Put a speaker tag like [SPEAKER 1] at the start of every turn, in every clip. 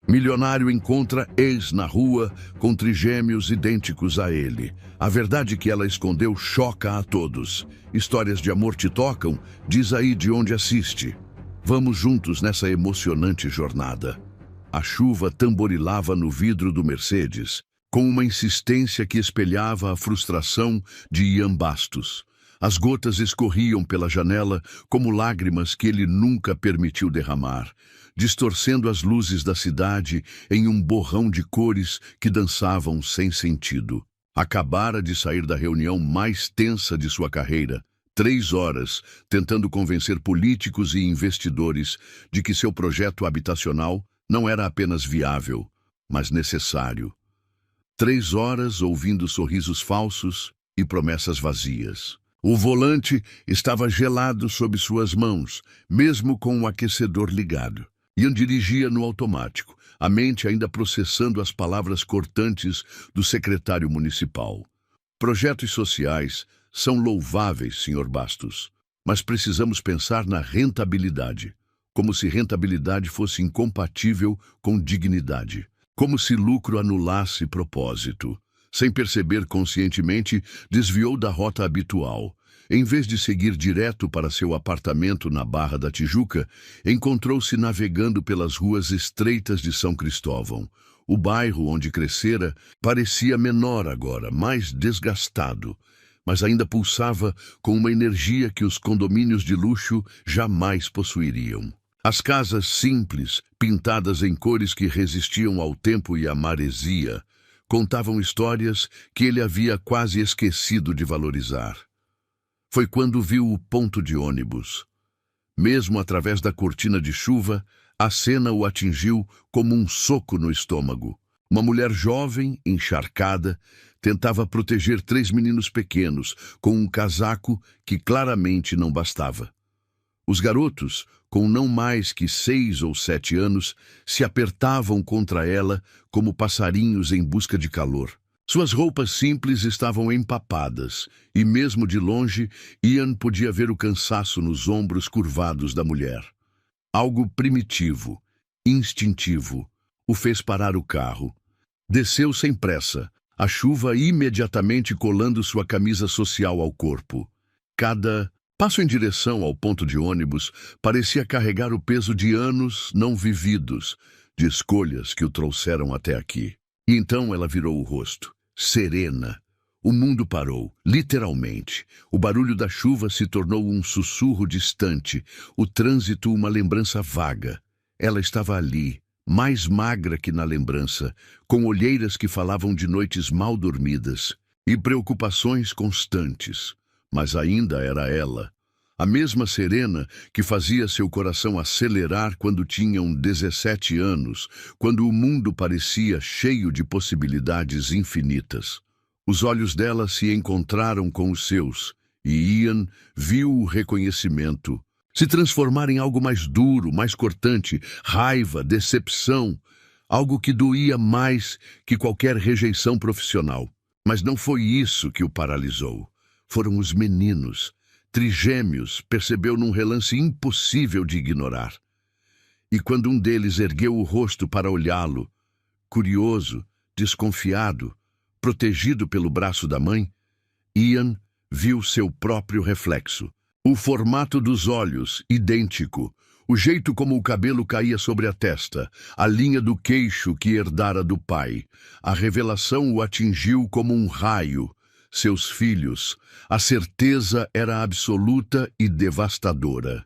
[SPEAKER 1] Milionário encontra ex na rua com trigêmeos idênticos a ele. A verdade que ela escondeu choca a todos. Histórias de amor te tocam? Diz aí de onde assiste. Vamos juntos nessa emocionante jornada. A chuva tamborilava no vidro do Mercedes, com uma insistência que espelhava a frustração de Ian Bastos. As gotas escorriam pela janela como lágrimas que ele nunca permitiu derramar, distorcendo as luzes da cidade em um borrão de cores que dançavam sem sentido. Acabara de sair da reunião mais tensa de sua carreira, 3 horas, tentando convencer políticos e investidores de que seu projeto habitacional não era apenas viável, mas necessário. 3 horas ouvindo sorrisos falsos e promessas vazias. O volante estava gelado sob suas mãos, mesmo com o aquecedor ligado. Ian dirigia no automático, a mente ainda processando as palavras cortantes do secretário municipal. Projetos sociais são louváveis, Sr. Bastos, mas precisamos pensar na rentabilidade, como se rentabilidade fosse incompatível com dignidade, como se lucro anulasse propósito. Sem perceber conscientemente, desviou da rota habitual. Em vez de seguir direto para seu apartamento na Barra da Tijuca, encontrou-se navegando pelas ruas estreitas de São Cristóvão. O bairro onde crescera parecia menor agora, mais desgastado, mas ainda pulsava com uma energia que os condomínios de luxo jamais possuiriam. As casas simples, pintadas em cores que resistiam ao tempo e à maresia, contavam histórias que ele havia quase esquecido de valorizar. Foi quando viu o ponto de ônibus. Mesmo através da cortina de chuva, a cena o atingiu como um soco no estômago. Uma mulher jovem, encharcada, tentava proteger 3 meninos pequenos com um casaco que claramente não bastava. Os garotos, com não mais que 6 ou 7 anos, se apertavam contra ela como passarinhos em busca de calor. Suas roupas simples estavam empapadas, e mesmo de longe, Ian podia ver o cansaço nos ombros curvados da mulher. Algo primitivo, instintivo, o fez parar o carro. Desceu sem pressa, a chuva imediatamente colando sua camisa social ao corpo. Cada passo em direção ao ponto de ônibus parecia carregar o peso de anos não vividos, de escolhas que o trouxeram até aqui. E então ela virou o rosto, serena. O mundo parou, literalmente. O barulho da chuva se tornou um sussurro distante, o trânsito uma lembrança vaga. Ela estava ali, mais magra que na lembrança, com olheiras que falavam de noites mal dormidas e preocupações constantes. Mas ainda era ela, a mesma Serena que fazia seu coração acelerar quando tinham 17 anos, quando o mundo parecia cheio de possibilidades infinitas. Os olhos dela se encontraram com os seus, e Ian viu o reconhecimento se transformar em algo mais duro, mais cortante, raiva, decepção, algo que doía mais que qualquer rejeição profissional. Mas não foi isso que o paralisou. Foram os meninos, trigêmeos, percebeu num relance impossível de ignorar. E quando um deles ergueu o rosto para olhá-lo, curioso, desconfiado, protegido pelo braço da mãe, Ian viu seu próprio reflexo. O formato dos olhos, idêntico, o jeito como o cabelo caía sobre a testa, a linha do queixo que herdara do pai. A revelação o atingiu como um raio. Seus filhos, a certeza era absoluta e devastadora.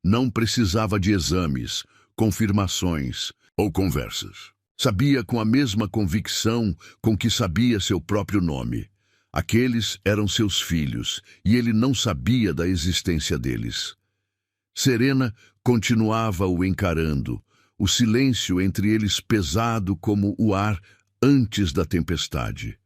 [SPEAKER 1] Não precisava de exames, confirmações ou conversas. Sabia com a mesma convicção com que sabia seu próprio nome. Aqueles eram seus filhos, e ele não sabia da existência deles. Serena continuava o encarando, o silêncio entre eles pesado como o ar antes da tempestade.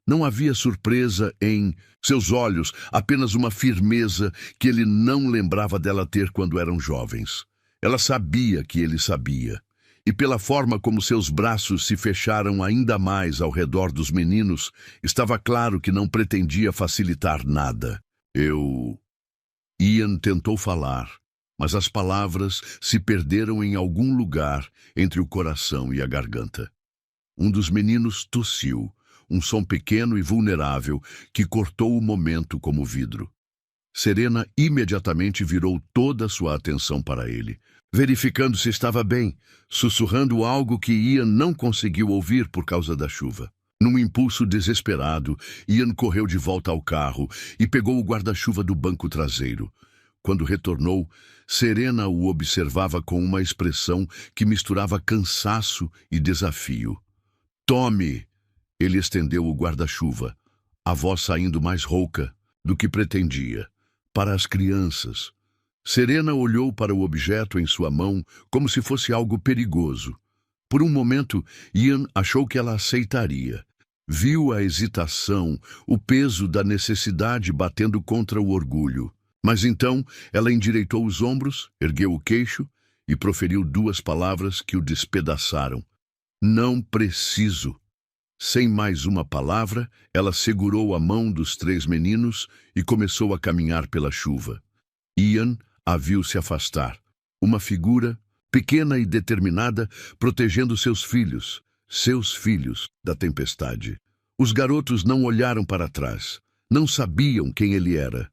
[SPEAKER 1] Não havia surpresa em seus olhos, apenas uma firmeza que ele não lembrava dela ter quando eram jovens. Ela sabia que ele sabia, e pela forma como seus braços se fecharam ainda mais ao redor dos meninos, estava claro que não pretendia facilitar nada. Ian tentou falar, mas as palavras se perderam em algum lugar entre o coração e a garganta. Um dos meninos tossiu, um som pequeno e vulnerável que cortou o momento como vidro. Serena imediatamente virou toda a sua atenção para ele, verificando se estava bem, sussurrando algo que Ian não conseguiu ouvir por causa da chuva. Num impulso desesperado, Ian correu de volta ao carro e pegou o guarda-chuva do banco traseiro. Quando retornou, Serena o observava com uma expressão que misturava cansaço e desafio. "Tome!" Ele estendeu o guarda-chuva, a voz saindo mais rouca do que pretendia. "Para as crianças." Serena olhou para o objeto em sua mão como se fosse algo perigoso. Por um momento, Ian achou que ela aceitaria. Viu a hesitação, o peso da necessidade batendo contra o orgulho. Mas então ela endireitou os ombros, ergueu o queixo e proferiu 2 palavras que o despedaçaram. "Não preciso." Sem mais uma palavra, ela segurou a mão dos 3 meninos e começou a caminhar pela chuva. Ian a viu se afastar. Uma figura, pequena e determinada, protegendo seus filhos, da tempestade. Os garotos não olharam para trás. Não sabiam quem ele era.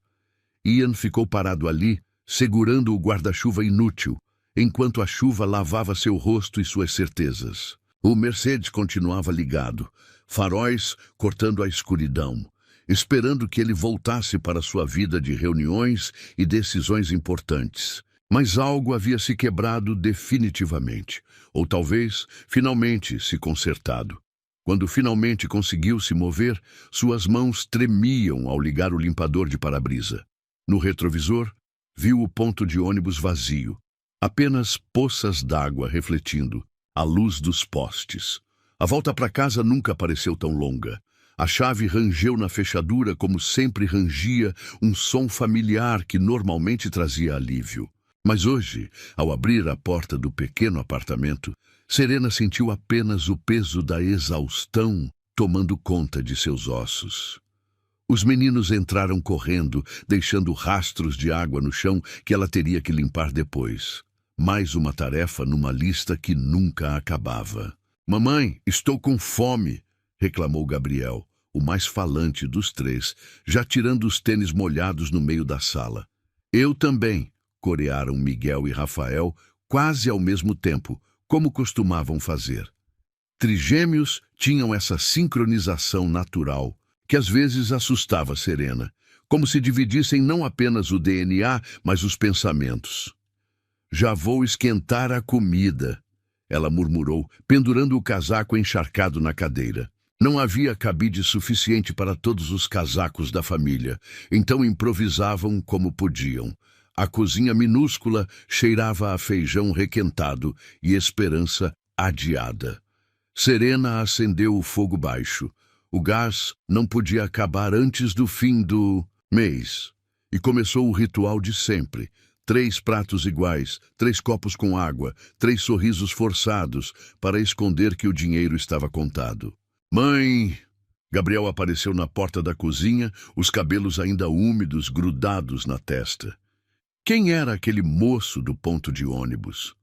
[SPEAKER 1] Ian ficou parado ali, segurando o guarda-chuva inútil, enquanto a chuva lavava seu rosto e suas certezas. O Mercedes continuava ligado, faróis cortando a escuridão, esperando que ele voltasse para sua vida de reuniões e decisões importantes. Mas algo havia se quebrado definitivamente, ou talvez, finalmente, se consertado. Quando finalmente conseguiu se mover, suas mãos tremiam ao ligar o limpador de para-brisa. No retrovisor, viu o ponto de ônibus vazio, apenas poças d'água refletindo, à luz dos postes. A volta para casa nunca pareceu tão longa. A chave rangeu na fechadura como sempre rangia, um som familiar que normalmente trazia alívio. Mas hoje, ao abrir a porta do pequeno apartamento, Serena sentiu apenas o peso da exaustão tomando conta de seus ossos. Os meninos entraram correndo, deixando rastros de água no chão que ela teria que limpar depois. Mais uma tarefa numa lista que nunca acabava. "Mamãe, estou com fome", reclamou Gabriel, o mais falante dos 3, já tirando os tênis molhados no meio da sala. "Eu também", corearam Miguel e Rafael, quase ao mesmo tempo, como costumavam fazer. Trigêmeos tinham essa sincronização natural, que às vezes assustava Serena, como se dividissem não apenas o DNA, mas os pensamentos. "Já vou esquentar a comida", ela murmurou, pendurando o casaco encharcado na cadeira. Não havia cabide suficiente para todos os casacos da família, então improvisavam como podiam. A cozinha minúscula cheirava a feijão requentado e esperança adiada. Serena acendeu o fogo baixo. O gás não podia acabar antes do fim do mês. E começou o ritual de sempre. 3 pratos iguais, 3 copos com água, 3 sorrisos forçados para esconder que o dinheiro estava contado. "Mãe!" Gabriel apareceu na porta da cozinha, os cabelos ainda úmidos, grudados na testa. Quem era aquele moço do ponto de ônibus?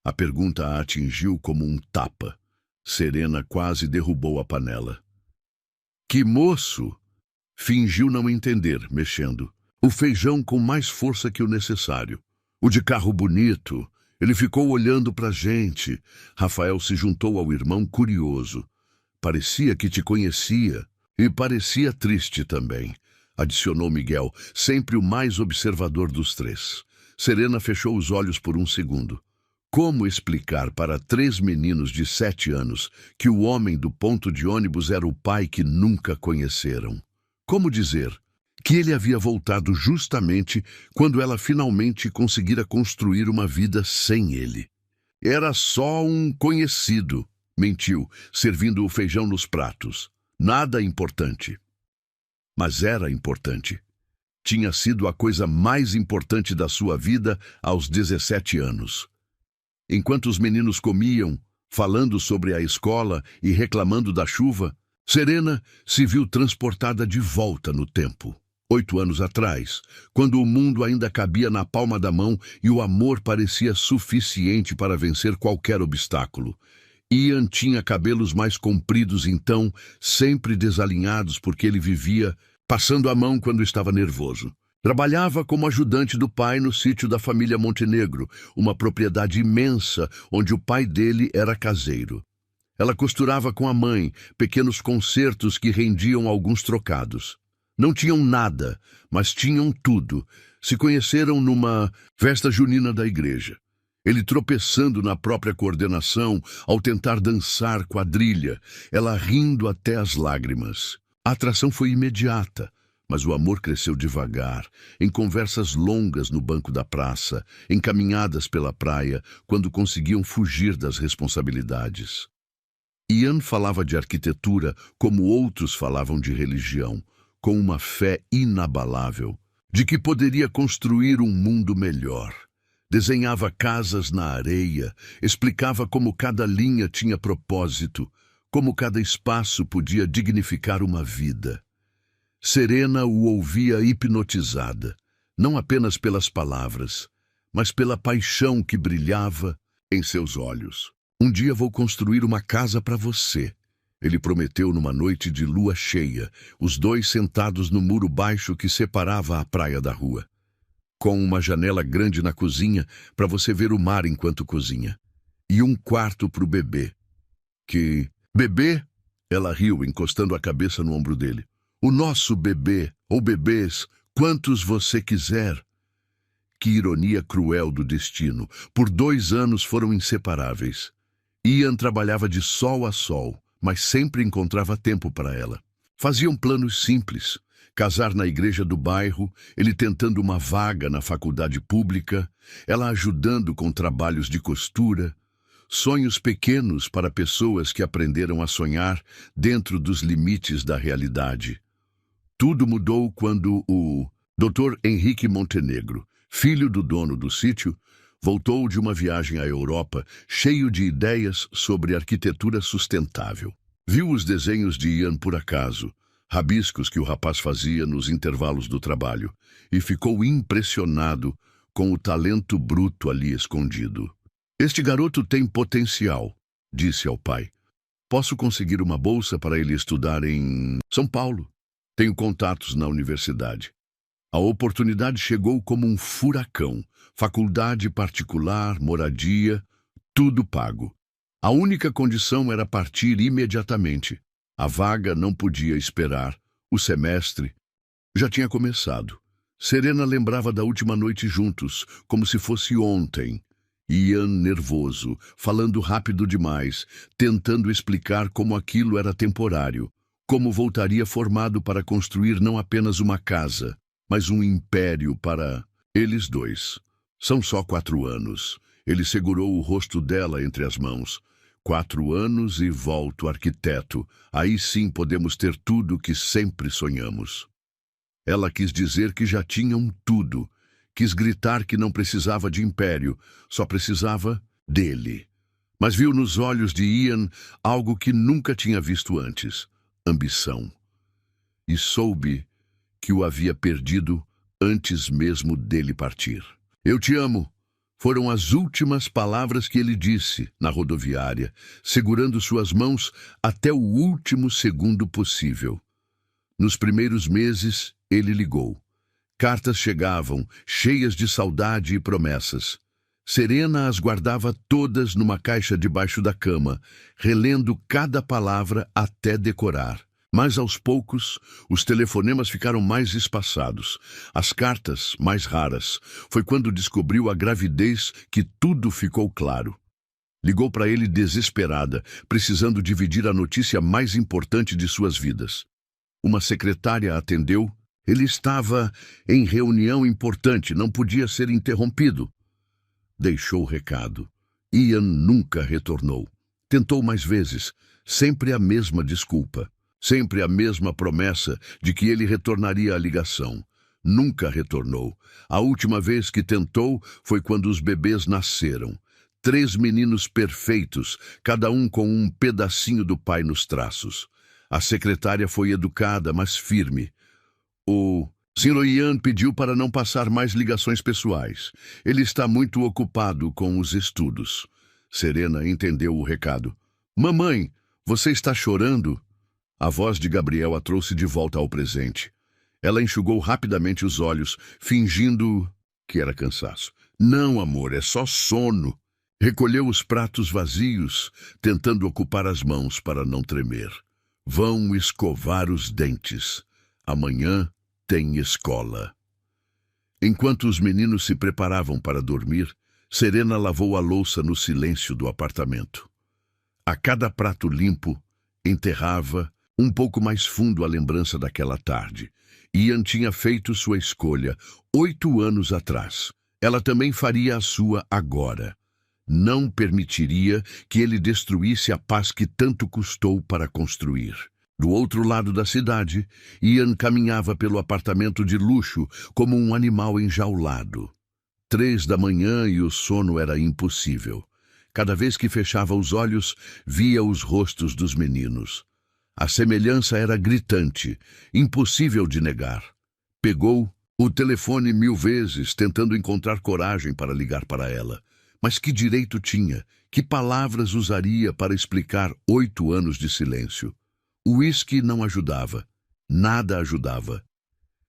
[SPEAKER 1] A pergunta a atingiu como um tapa. Serena quase derrubou a panela. "Que moço?" Fingiu não entender, mexendo. O feijão com mais força que o necessário. "O de carro bonito. Ele ficou olhando pra gente." Rafael se juntou ao irmão curioso. "Parecia que te conhecia. E parecia triste também", adicionou Miguel, sempre o mais observador dos 3. Serena fechou os olhos por um segundo. Como explicar para 3 meninos de 7 anos que o homem do ponto de ônibus era o pai que nunca conheceram? Como dizer que ele havia voltado justamente quando ela finalmente conseguira construir uma vida sem ele? "Era só um conhecido", mentiu, servindo o feijão nos pratos. "Nada importante." Mas era importante. Tinha sido a coisa mais importante da sua vida aos 17 anos. Enquanto os meninos comiam, falando sobre a escola e reclamando da chuva, Serena se viu transportada de volta no tempo. 8 anos atrás, quando o mundo ainda cabia na palma da mão e o amor parecia suficiente para vencer qualquer obstáculo. Ian tinha cabelos mais compridos então, sempre desalinhados porque ele vivia passando a mão quando estava nervoso. Trabalhava como ajudante do pai no sítio da família Montenegro, uma propriedade imensa onde o pai dele era caseiro. Ela costurava com a mãe pequenos concertos que rendiam alguns trocados. Não tinham nada, mas tinham tudo. Se conheceram numa festa junina da igreja. Ele tropeçando na própria coordenação ao tentar dançar quadrilha, ela rindo até as lágrimas. A atração foi imediata, mas o amor cresceu devagar, em conversas longas no banco da praça, em caminhadas pela praia, quando conseguiam fugir das responsabilidades. Ian falava de arquitetura como outros falavam de religião, com uma fé inabalável, de que poderia construir um mundo melhor. Desenhava casas na areia, explicava como cada linha tinha propósito, como cada espaço podia dignificar uma vida. Serena o ouvia hipnotizada, não apenas pelas palavras, mas pela paixão que brilhava em seus olhos. Um dia vou construir uma casa para você, ele prometeu numa noite de lua cheia, os dois sentados no muro baixo que separava a praia da rua. Com uma janela grande na cozinha para você ver o mar enquanto cozinha. E um quarto para o bebê. Bebê? Ela riu, encostando a cabeça no ombro dele. O nosso bebê, ou bebês, quantos você quiser. Que ironia cruel do destino. Por 2 anos foram inseparáveis. Ian trabalhava de sol a sol, mas sempre encontrava tempo para ela. Faziam planos simples. Casar na igreja do bairro, ele tentando uma vaga na faculdade pública, ela ajudando com trabalhos de costura. Sonhos pequenos para pessoas que aprenderam a sonhar dentro dos limites da realidade. Tudo mudou quando o Dr. Henrique Montenegro, filho do dono do sítio, voltou de uma viagem à Europa cheio de ideias sobre arquitetura sustentável. Viu os desenhos de Ian por acaso, rabiscos que o rapaz fazia nos intervalos do trabalho, e ficou impressionado com o talento bruto ali escondido. Este garoto tem potencial, disse ao pai. Posso conseguir uma bolsa para ele estudar em São Paulo. Tenho contatos na universidade. A oportunidade chegou como um furacão. Faculdade particular, moradia, tudo pago. A única condição era partir imediatamente. A vaga não podia esperar. O semestre já tinha começado. Serena lembrava da última noite juntos, como se fosse ontem. Ian nervoso, falando rápido demais, tentando explicar como aquilo era temporário, como voltaria formado para construir não apenas uma casa, mas um império para eles dois. São só 4 anos. Ele segurou o rosto dela entre as mãos. 4 anos e volto, arquiteto. Aí sim podemos ter tudo o que sempre sonhamos. Ela quis dizer que já tinham tudo. Quis gritar que não precisava de império, só precisava dele. Mas viu nos olhos de Ian algo que nunca tinha visto antes: ambição. E soube que o havia perdido antes mesmo dele partir. Eu te amo. Foram as últimas palavras que ele disse na rodoviária, segurando suas mãos até o último segundo possível. Nos primeiros meses, ele ligou. Cartas chegavam, cheias de saudade e promessas. Serena as guardava todas numa caixa debaixo da cama, relendo cada palavra até decorar. Mas, aos poucos, os telefonemas ficaram mais espaçados, as cartas mais raras. Foi quando descobriu a gravidez que tudo ficou claro. Ligou para ele desesperada, precisando dividir a notícia mais importante de suas vidas. Uma secretária atendeu. Ele estava em reunião importante, não podia ser interrompido. Deixou o recado. Ian nunca retornou. Tentou mais vezes, sempre a mesma desculpa. Sempre a mesma promessa de que ele retornaria à ligação. Nunca retornou. A última vez que tentou foi quando os bebês nasceram. 3 meninos perfeitos, cada um com um pedacinho do pai nos traços. A secretária foi educada, mas firme. O Sr. Ian pediu para não passar mais ligações pessoais. Ele está muito ocupado com os estudos. Serena entendeu o recado. Mamãe, você está chorando? A voz de Gabriel a trouxe de volta ao presente. Ela enxugou rapidamente os olhos, fingindo que era cansaço. Não, amor, é só sono. Recolheu os pratos vazios, tentando ocupar as mãos para não tremer. Vão escovar os dentes. Amanhã tem escola. Enquanto os meninos se preparavam para dormir, Serena lavou a louça no silêncio do apartamento. A cada prato limpo, enterrava um pouco mais fundo a lembrança daquela tarde. Ian tinha feito sua escolha 8 anos atrás. Ela também faria a sua agora. Não permitiria que ele destruísse a paz que tanto custou para construir. Do outro lado da cidade, Ian caminhava pelo apartamento de luxo como um animal enjaulado. 3 da manhã e o sono era impossível. Cada vez que fechava os olhos, via os rostos dos meninos. A semelhança era gritante, impossível de negar. Pegou o telefone 1000 vezes, tentando encontrar coragem para ligar para ela. Mas que direito tinha? Que palavras usaria para explicar 8 anos de silêncio? O uísque não ajudava. Nada ajudava.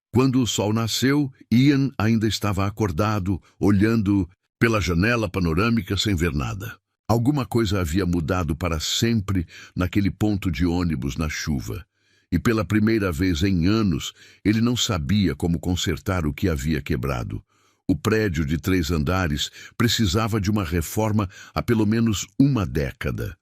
[SPEAKER 1] Quando o sol nasceu, Ian ainda estava acordado, olhando pela janela panorâmica sem ver nada. Alguma coisa havia mudado para sempre naquele ponto de ônibus na chuva. E pela primeira vez em anos, ele não sabia como consertar o que havia quebrado. O prédio de 3 andares precisava de uma reforma há pelo menos uma década.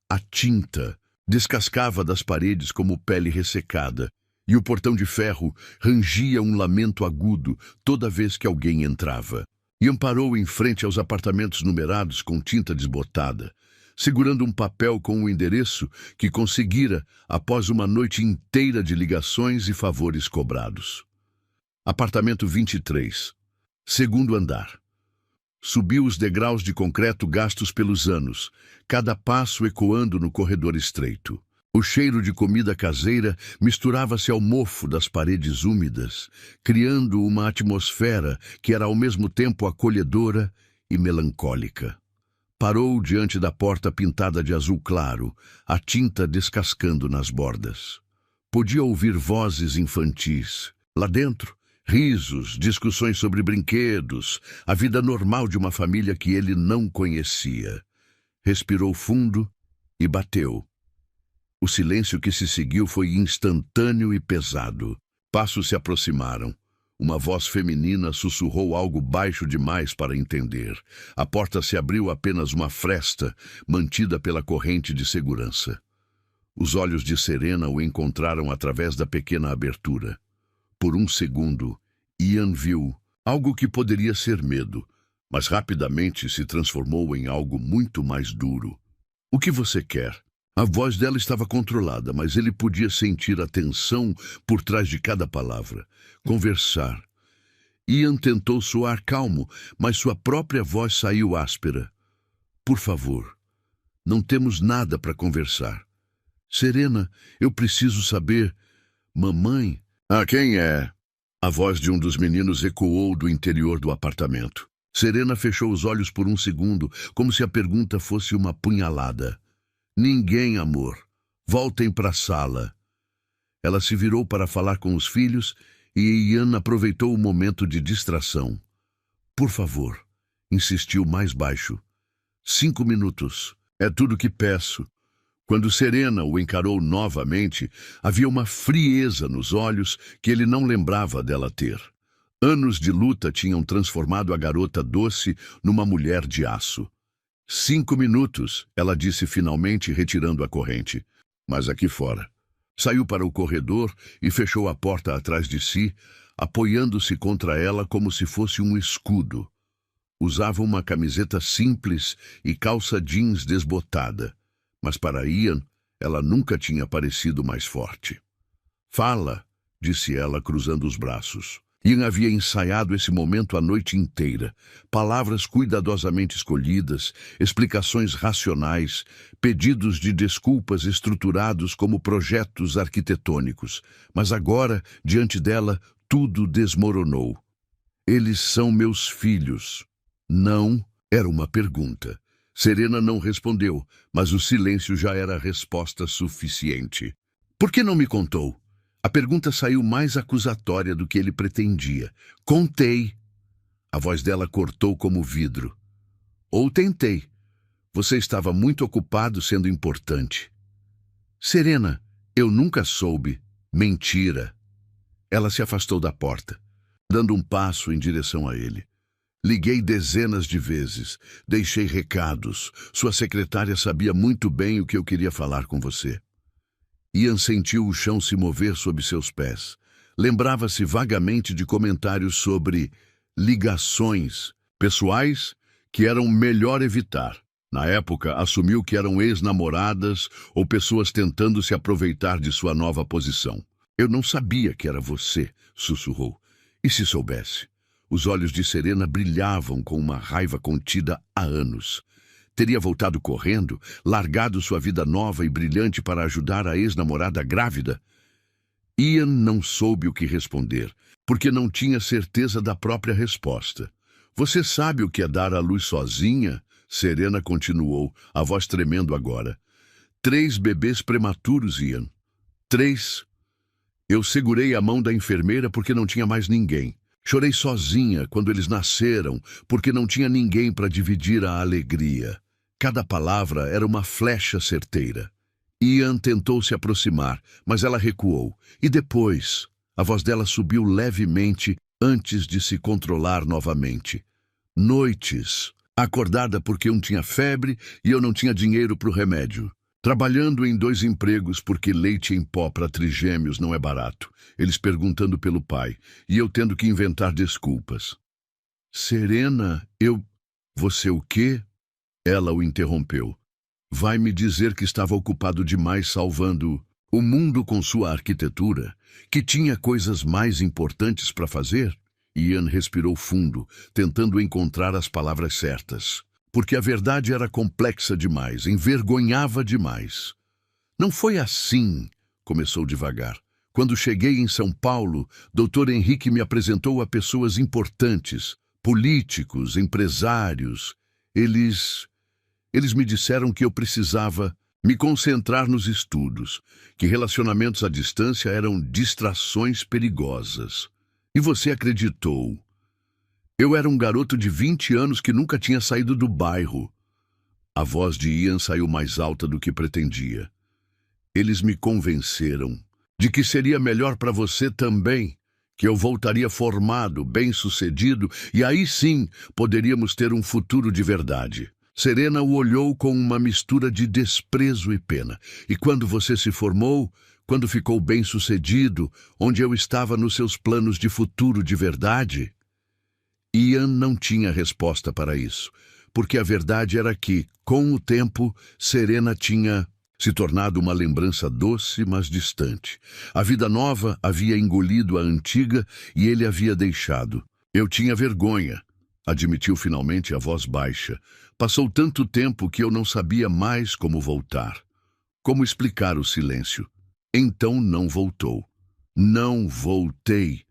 [SPEAKER 1] A tinta descascava das paredes como pele ressecada, e o portão de ferro rangia um lamento agudo toda vez que alguém entrava. Ian parou em frente aos apartamentos numerados com tinta desbotada, segurando um papel com o endereço que conseguira após uma noite inteira de ligações e favores cobrados. Apartamento 23, segundo andar. Subiu os degraus de concreto gastos pelos anos, cada passo ecoando no corredor estreito. O cheiro de comida caseira misturava-se ao mofo das paredes úmidas, criando uma atmosfera que era ao mesmo tempo acolhedora e melancólica. Parou diante da porta pintada de azul claro, a tinta descascando nas bordas. Podia ouvir vozes infantis. Lá dentro, risos, discussões sobre brinquedos, a vida normal de uma família que ele não conhecia. Respirou fundo e bateu. O silêncio que se seguiu foi instantâneo e pesado. Passos se aproximaram. Uma voz feminina sussurrou algo baixo demais para entender. A porta se abriu apenas uma fresta, mantida pela corrente de segurança. Os olhos de Serena o encontraram através da pequena abertura. Por um segundo, Ian viu algo que poderia ser medo, mas rapidamente se transformou em algo muito mais duro. O que você quer? A voz dela estava controlada, mas ele podia sentir a tensão por trás de cada palavra. Conversar. Ian tentou soar calmo, mas sua própria voz saiu áspera. Por favor, não temos nada para conversar. Serena, eu preciso saber. Mamãe? Ah, quem é? A voz de um dos meninos ecoou do interior do apartamento. Serena fechou os olhos por um segundo, como se a pergunta fosse uma punhalada. Ninguém, amor. Voltem para a sala. Ela se virou para falar com os filhos e Ian aproveitou o momento de distração. Por favor, insistiu mais baixo. 5 minutos. É tudo que peço. Quando Serena o encarou novamente, havia uma frieza nos olhos que ele não lembrava dela ter. Anos de luta tinham transformado a garota doce numa mulher de aço. 5 minutos, ela disse finalmente, retirando a corrente. Mas aqui fora. Saiu para o corredor e fechou a porta atrás de si, apoiando-se contra ela como se fosse um escudo. Usava uma camiseta simples e calça jeans desbotada, mas para Ian, ela nunca tinha parecido mais forte. Fala, disse ela, cruzando os braços. Ian havia ensaiado esse momento a noite inteira. Palavras cuidadosamente escolhidas, explicações racionais, pedidos de desculpas estruturados como projetos arquitetônicos. Mas agora, diante dela, tudo desmoronou. Eles são meus filhos. Não, era uma pergunta. Serena não respondeu, mas o silêncio já era a resposta suficiente. Por que não me contou? A pergunta saiu mais acusatória do que ele pretendia. Contei. A voz dela cortou como vidro. Ou tentei. Você estava muito ocupado sendo importante. Serena, eu nunca soube. Mentira. Ela se afastou da porta, dando um passo em direção a ele. Liguei dezenas de vezes, deixei recados. Sua secretária sabia muito bem o que eu queria falar com você. Ian sentiu o chão se mover sob seus pés. Lembrava-se vagamente de comentários sobre ligações pessoais que eram melhor evitar. Na época, assumiu que eram ex-namoradas ou pessoas tentando se aproveitar de sua nova posição. Eu não sabia que era você, sussurrou. E se soubesse? Os olhos de Serena brilhavam com uma raiva contida há anos. Teria voltado correndo, largado sua vida nova e brilhante para ajudar a ex-namorada grávida? Ian não soube o que responder, porque não tinha certeza da própria resposta. Você sabe o que é dar à luz sozinha? Serena continuou, a voz tremendo agora. 3 bebês prematuros, Ian. 3. Eu segurei a mão da enfermeira porque não tinha mais ninguém. Chorei sozinha quando eles nasceram, porque não tinha ninguém para dividir a alegria. Cada palavra era uma flecha certeira. Ian tentou se aproximar, mas ela recuou. E depois, a voz dela subiu levemente antes de se controlar novamente. Noites, acordada porque um tinha febre e eu não tinha dinheiro para o remédio. Trabalhando em 2 empregos porque leite em pó para trigêmeos não é barato. Eles perguntando pelo pai e eu tendo que inventar desculpas. Serena, Você o quê? Ela o interrompeu. Vai me dizer que estava ocupado demais salvando o mundo com sua arquitetura, que tinha coisas mais importantes para fazer? Ian respirou fundo, tentando encontrar as palavras certas. Porque a verdade era complexa demais, envergonhava demais. Não foi assim, começou devagar. Quando cheguei em São Paulo, Dr. Henrique me apresentou a pessoas importantes, políticos, empresários. Eles me disseram que eu precisava me concentrar nos estudos, que relacionamentos à distância eram distrações perigosas. E você acreditou. Eu era um garoto de 20 anos que nunca tinha saído do bairro. A voz de Ian saiu mais alta do que pretendia. Eles me convenceram de que seria melhor para você também, que eu voltaria formado, bem-sucedido, e aí sim poderíamos ter um futuro de verdade. Serena o olhou com uma mistura de desprezo e pena. E quando você se formou, quando ficou bem-sucedido, onde eu estava nos seus planos de futuro de verdade? Ian não tinha resposta para isso, porque a verdade era que, com o tempo, Serena tinha se tornado uma lembrança doce, mas distante. A vida nova havia engolido a antiga e ele havia deixado. Eu tinha vergonha, admitiu finalmente a voz baixa. Passou tanto tempo que eu não sabia mais como voltar. Como explicar o silêncio? Então não voltou. Não voltei.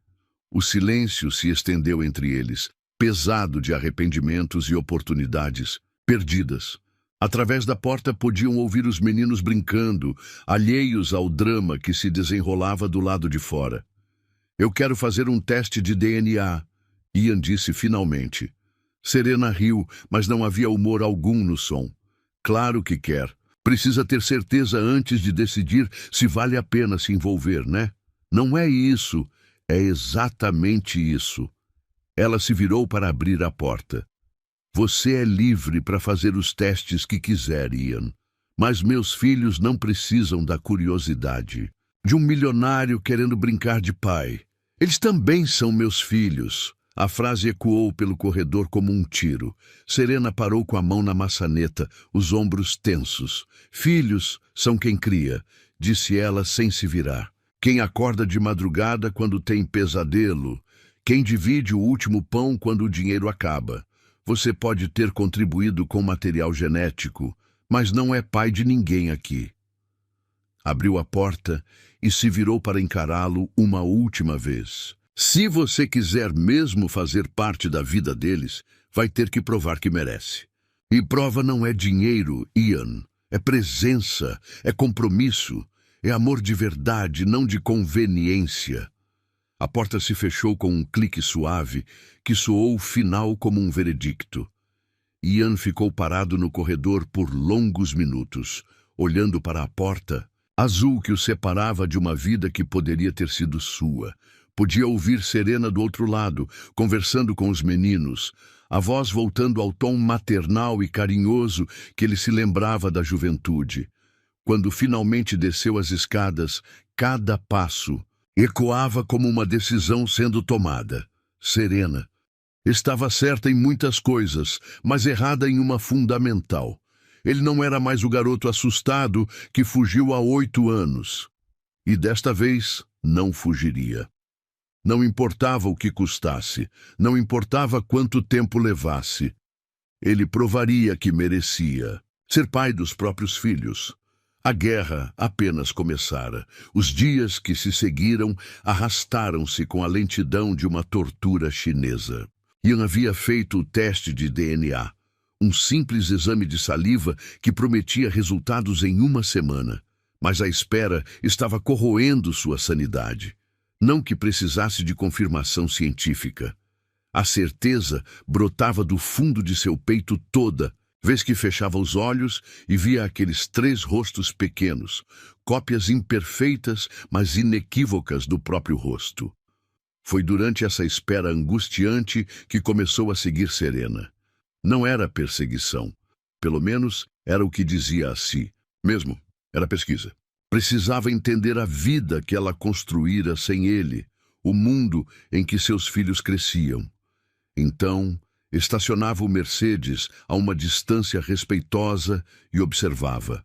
[SPEAKER 1] O silêncio se estendeu entre eles, pesado de arrependimentos e oportunidades perdidas. Através da porta podiam ouvir os meninos brincando, alheios ao drama que se desenrolava do lado de fora. Eu quero fazer um teste de DNA, Ian disse finalmente. Serena riu, mas não havia humor algum no som. Claro que quer. Precisa ter certeza antes de decidir se vale a pena se envolver, né? Não é isso. É exatamente isso. Ela se virou para abrir a porta. Você é livre para fazer os testes que quiser, Ian. Mas meus filhos não precisam da curiosidade de um milionário querendo brincar de pai. Eles também são meus filhos. A frase ecoou pelo corredor como um tiro. Serena parou com a mão na maçaneta, os ombros tensos. Filhos são quem cria, disse ela sem se virar. Quem acorda de madrugada quando tem pesadelo. Quem divide o último pão quando o dinheiro acaba. Você pode ter contribuído com material genético, mas não é pai de ninguém aqui. Abriu a porta e se virou para encará-lo uma última vez. Se você quiser mesmo fazer parte da vida deles, vai ter que provar que merece. E prova não é dinheiro, Ian. É presença, é compromisso, é amor de verdade, não de conveniência. A porta se fechou com um clique suave que soou final como um veredicto. Ian ficou parado no corredor por longos minutos, olhando para a porta, azul que o separava de uma vida que poderia ter sido sua. Podia ouvir Serena do outro lado, conversando com os meninos, a voz voltando ao tom maternal e carinhoso que ele se lembrava da juventude. Quando finalmente desceu as escadas, cada passo ecoava como uma decisão sendo tomada. Serena estava certa em muitas coisas, mas errada em uma fundamental. Ele não era mais o garoto assustado que fugiu há 8 anos. E desta vez não fugiria. Não importava o que custasse, não importava quanto tempo levasse. Ele provaria que merecia ser pai dos próprios filhos. A guerra apenas começara. Os dias que se seguiram arrastaram-se com a lentidão de uma tortura chinesa. Ian havia feito o teste de DNA, um simples exame de saliva que prometia resultados em 1 semana. Mas a espera estava corroendo sua sanidade. Não que precisasse de confirmação científica. A certeza brotava do fundo de seu peito toda, vez que fechava os olhos e via aqueles 3 rostos pequenos, cópias imperfeitas, mas inequívocas do próprio rosto. Foi durante essa espera angustiante que começou a seguir Serena. Não era perseguição. Pelo menos era o que dizia a si. Mesmo, era pesquisa. Precisava entender a vida que ela construíra sem ele, o mundo em que seus filhos cresciam. Então, estacionava o Mercedes a uma distância respeitosa e observava.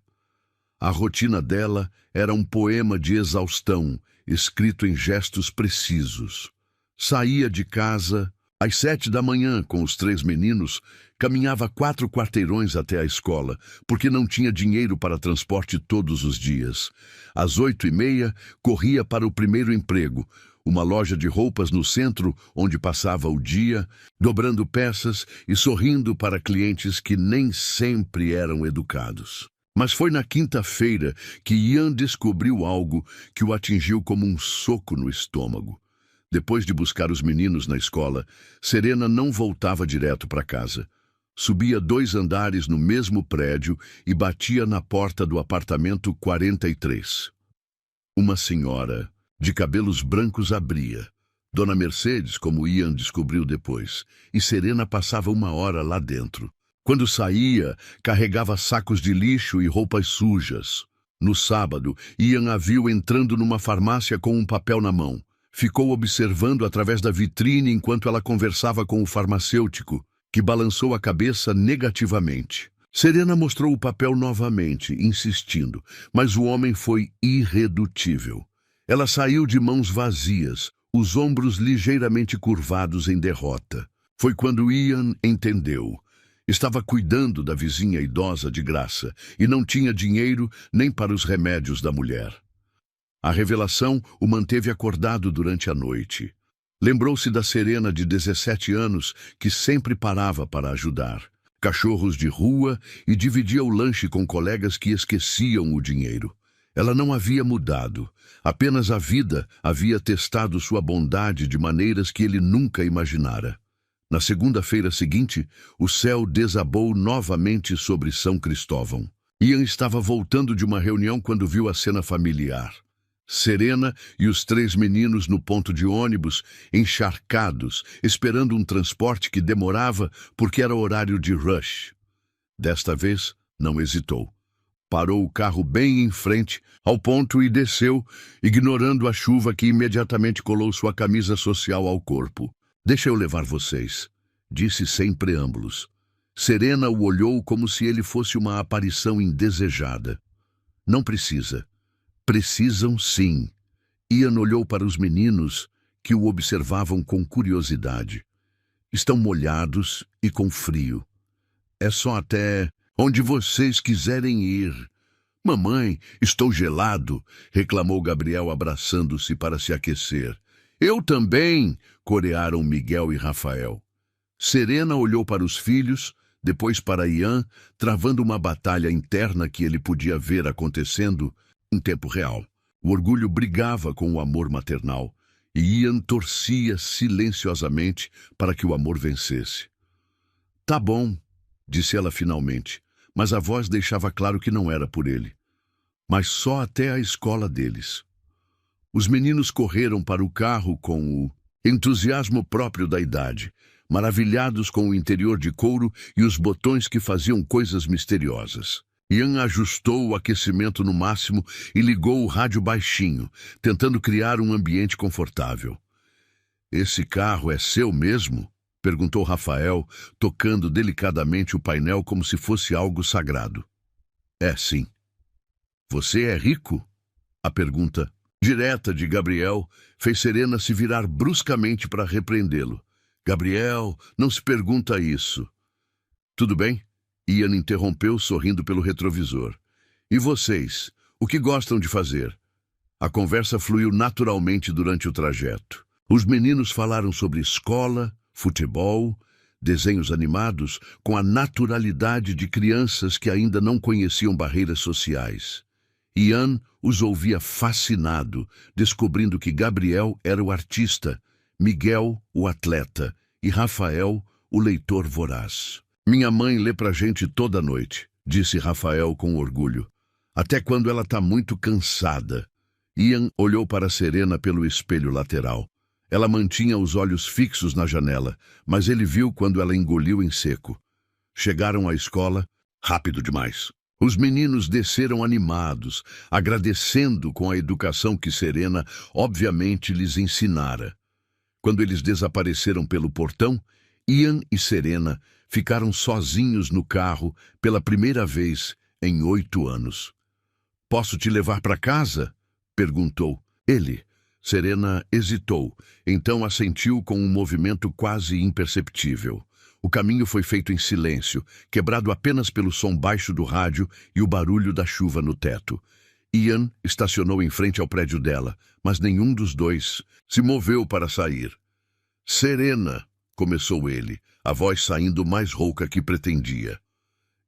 [SPEAKER 1] A rotina dela era um poema de exaustão, escrito em gestos precisos. Saía de casa às 7 da manhã com os 3 meninos, caminhava 4 quarteirões até a escola, porque não tinha dinheiro para transporte todos os dias. Às 8h30, corria para o primeiro emprego, uma loja de roupas no centro, onde passava o dia, dobrando peças e sorrindo para clientes que nem sempre eram educados. Mas foi na quinta-feira que Ian descobriu algo que o atingiu como um soco no estômago. Depois de buscar os meninos na escola, Serena não voltava direto para casa. Subia 2 andares no mesmo prédio e batia na porta do apartamento 43. Uma senhora de cabelos brancos abria. Dona Mercedes, como Ian descobriu depois, e Serena passava 1 hora lá dentro. Quando saía, carregava sacos de lixo e roupas sujas. No sábado, Ian a viu entrando numa farmácia com um papel na mão. Ficou observando através da vitrine enquanto ela conversava com o farmacêutico, que balançou a cabeça negativamente. Serena mostrou o papel novamente, insistindo, mas o homem foi irredutível. Ela saiu de mãos vazias, os ombros ligeiramente curvados em derrota. Foi quando Ian entendeu. Estava cuidando da vizinha idosa de graça e não tinha dinheiro nem para os remédios da mulher. A revelação o manteve acordado durante a noite. Lembrou-se da Serena de 17 anos que sempre parava para ajudar. Cachorros de rua e dividia o lanche com colegas que esqueciam o dinheiro. Ela não havia mudado. Apenas a vida havia testado sua bondade de maneiras que ele nunca imaginara. Na segunda-feira seguinte, o céu desabou novamente sobre São Cristóvão. Ian estava voltando de uma reunião quando viu a cena familiar. Serena e os 3 meninos no ponto de ônibus, encharcados, esperando um transporte que demorava porque era horário de rush. Desta vez, não hesitou. Parou o carro bem em frente, ao ponto, e desceu, ignorando a chuva que imediatamente colou sua camisa social ao corpo. "Deixa eu levar vocês", disse sem preâmbulos. Serena o olhou como se ele fosse uma aparição indesejada. "Não precisa." "Precisam, sim." Ian olhou para os meninos, que o observavam com curiosidade. "Estão molhados e com frio. É só até onde vocês quiserem ir." "Mamãe, estou gelado", reclamou Gabriel abraçando-se para se aquecer. Eu também, corearam Miguel e Rafael. Serena olhou para os filhos, depois para Ian, travando uma batalha interna que ele podia ver acontecendo em tempo real. O orgulho brigava com o amor maternal, e Ian torcia silenciosamente para que o amor vencesse. Tá bom, disse ela finalmente, mas a voz deixava claro que não era por ele. Mas só até a escola deles. Os meninos correram para o carro com o entusiasmo próprio da idade, maravilhados com o interior de couro e os botões que faziam coisas misteriosas. Ian ajustou o aquecimento no máximo e ligou o rádio baixinho, tentando criar um ambiente confortável. "Esse carro é seu mesmo?" perguntou Rafael, tocando delicadamente o painel como se fosse algo sagrado. "É, sim." "Você é rico?" A pergunta direta de Gabriel fez Serena se virar bruscamente para repreendê-lo. "Gabriel, não se pergunta isso." "Tudo bem?" Ian interrompeu, sorrindo pelo retrovisor. "E vocês? O que gostam de fazer?" A conversa fluiu naturalmente durante o trajeto. Os meninos falaram sobre escola, futebol, desenhos animados, com a naturalidade de crianças que ainda não conheciam barreiras sociais. Ian os ouvia fascinado, descobrindo que Gabriel era o artista, Miguel o atleta e Rafael o leitor voraz. "Minha mãe lê pra gente toda noite", disse Rafael com orgulho. "Até quando ela tá muito cansada." Ian olhou para Serena pelo espelho lateral. Ela mantinha os olhos fixos na janela, mas ele viu quando ela engoliu em seco. Chegaram à escola, rápido demais. Os meninos desceram animados, agradecendo com a educação que Serena obviamente lhes ensinara. Quando eles desapareceram pelo portão, Ian e Serena ficaram sozinhos no carro pela primeira vez em 8 anos. "Posso te levar para casa?" perguntou ele. Serena hesitou, então assentiu com um movimento quase imperceptível. O caminho foi feito em silêncio, quebrado apenas pelo som baixo do rádio e o barulho da chuva no teto. Ian estacionou em frente ao prédio dela, mas nenhum dos dois se moveu para sair. "Serena", começou ele, a voz saindo mais rouca que pretendia.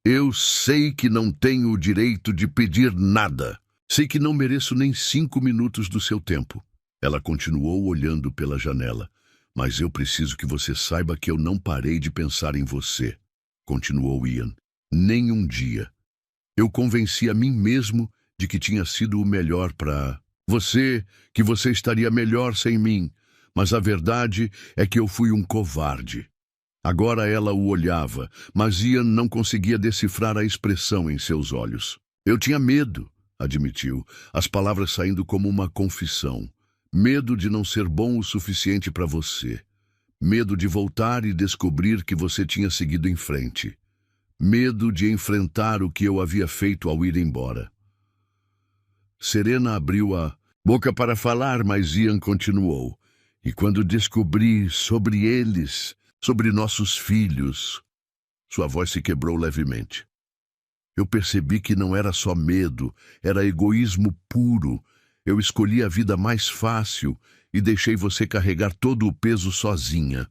[SPEAKER 1] "Eu sei que não tenho o direito de pedir nada. Sei que não mereço nem 5 minutos do seu tempo." Ela continuou olhando pela janela. "Mas eu preciso que você saiba que eu não parei de pensar em você", continuou Ian. "Nem um dia. Eu convenci a mim mesmo de que tinha sido o melhor para você, que você estaria melhor sem mim. Mas a verdade é que eu fui um covarde." Agora ela o olhava, mas Ian não conseguia decifrar a expressão em seus olhos. "Eu tinha medo", admitiu, as palavras saindo como uma confissão. "Medo de não ser bom o suficiente para você. Medo de voltar e descobrir que você tinha seguido em frente. Medo de enfrentar o que eu havia feito ao ir embora." Serena abriu a boca para falar, mas Ian continuou. "E quando descobri sobre eles, sobre nossos filhos..." Sua voz se quebrou levemente. "Eu percebi que não era só medo, era egoísmo puro. Eu escolhi a vida mais fácil e deixei você carregar todo o peso sozinha."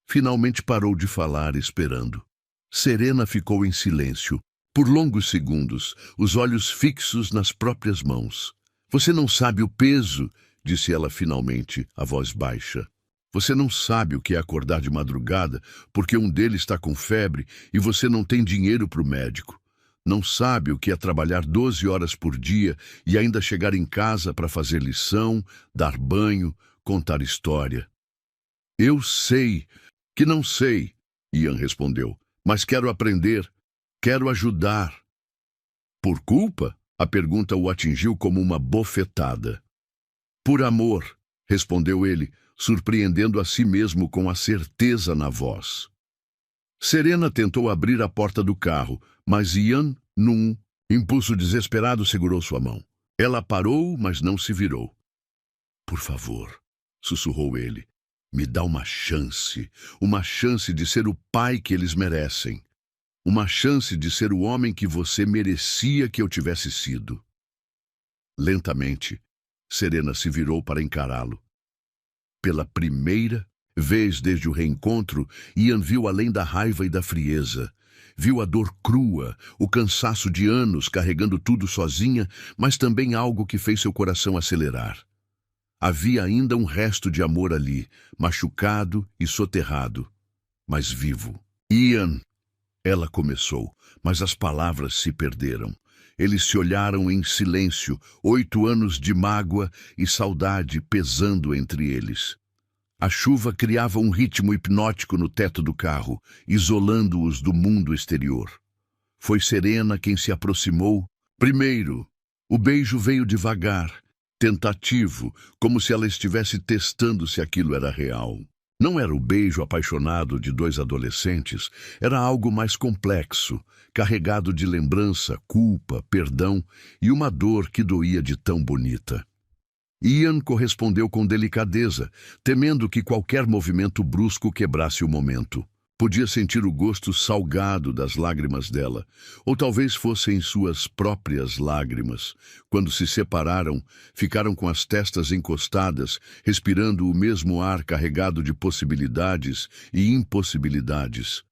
[SPEAKER 1] Finalmente parou de falar, esperando. Serena ficou em silêncio, por longos segundos, os olhos fixos nas próprias mãos. "Você não sabe o peso", disse ela finalmente, a voz baixa. "Você não sabe o que é acordar de madrugada porque um deles está com febre e você não tem dinheiro para o médico. Não sabe o que é trabalhar 12 horas por dia e ainda chegar em casa para fazer lição, dar banho, contar história." "Eu sei que não sei", Ian respondeu, "mas quero aprender, quero ajudar." "Por culpa?" A pergunta o atingiu como uma bofetada. "Por amor", respondeu ele, surpreendendo a si mesmo com a certeza na voz. Serena tentou abrir a porta do carro, mas Ian, num impulso desesperado, segurou sua mão. Ela parou, mas não se virou. "Por favor", sussurrou ele, "me dá uma chance de ser o pai que eles merecem. Uma chance de ser o homem que você merecia que eu tivesse sido." Lentamente, Serena se virou para encará-lo. Pela primeira vez desde o reencontro, Ian viu além da raiva e da frieza. Viu a dor crua, o cansaço de anos carregando tudo sozinha, mas também algo que fez seu coração acelerar. Havia ainda um resto de amor ali, machucado e soterrado, mas vivo. Ian, ela começou, mas as palavras se perderam. Eles se olharam em silêncio, 8 anos de mágoa e saudade pesando entre eles. A chuva criava um ritmo hipnótico no teto do carro, isolando-os do mundo exterior. Foi Serena quem se aproximou. Primeiro, o beijo veio devagar, tentativo, como se ela estivesse testando se aquilo era real. Não era o beijo apaixonado de 2 adolescentes, era algo mais complexo, carregado de lembrança, culpa, perdão e uma dor que doía de tão bonita. Ian correspondeu com delicadeza, temendo que qualquer movimento brusco quebrasse o momento. Podia sentir o gosto salgado das lágrimas dela, ou talvez fossem suas próprias lágrimas. Quando se separaram, ficaram com as testas encostadas, respirando o mesmo ar carregado de possibilidades e impossibilidades.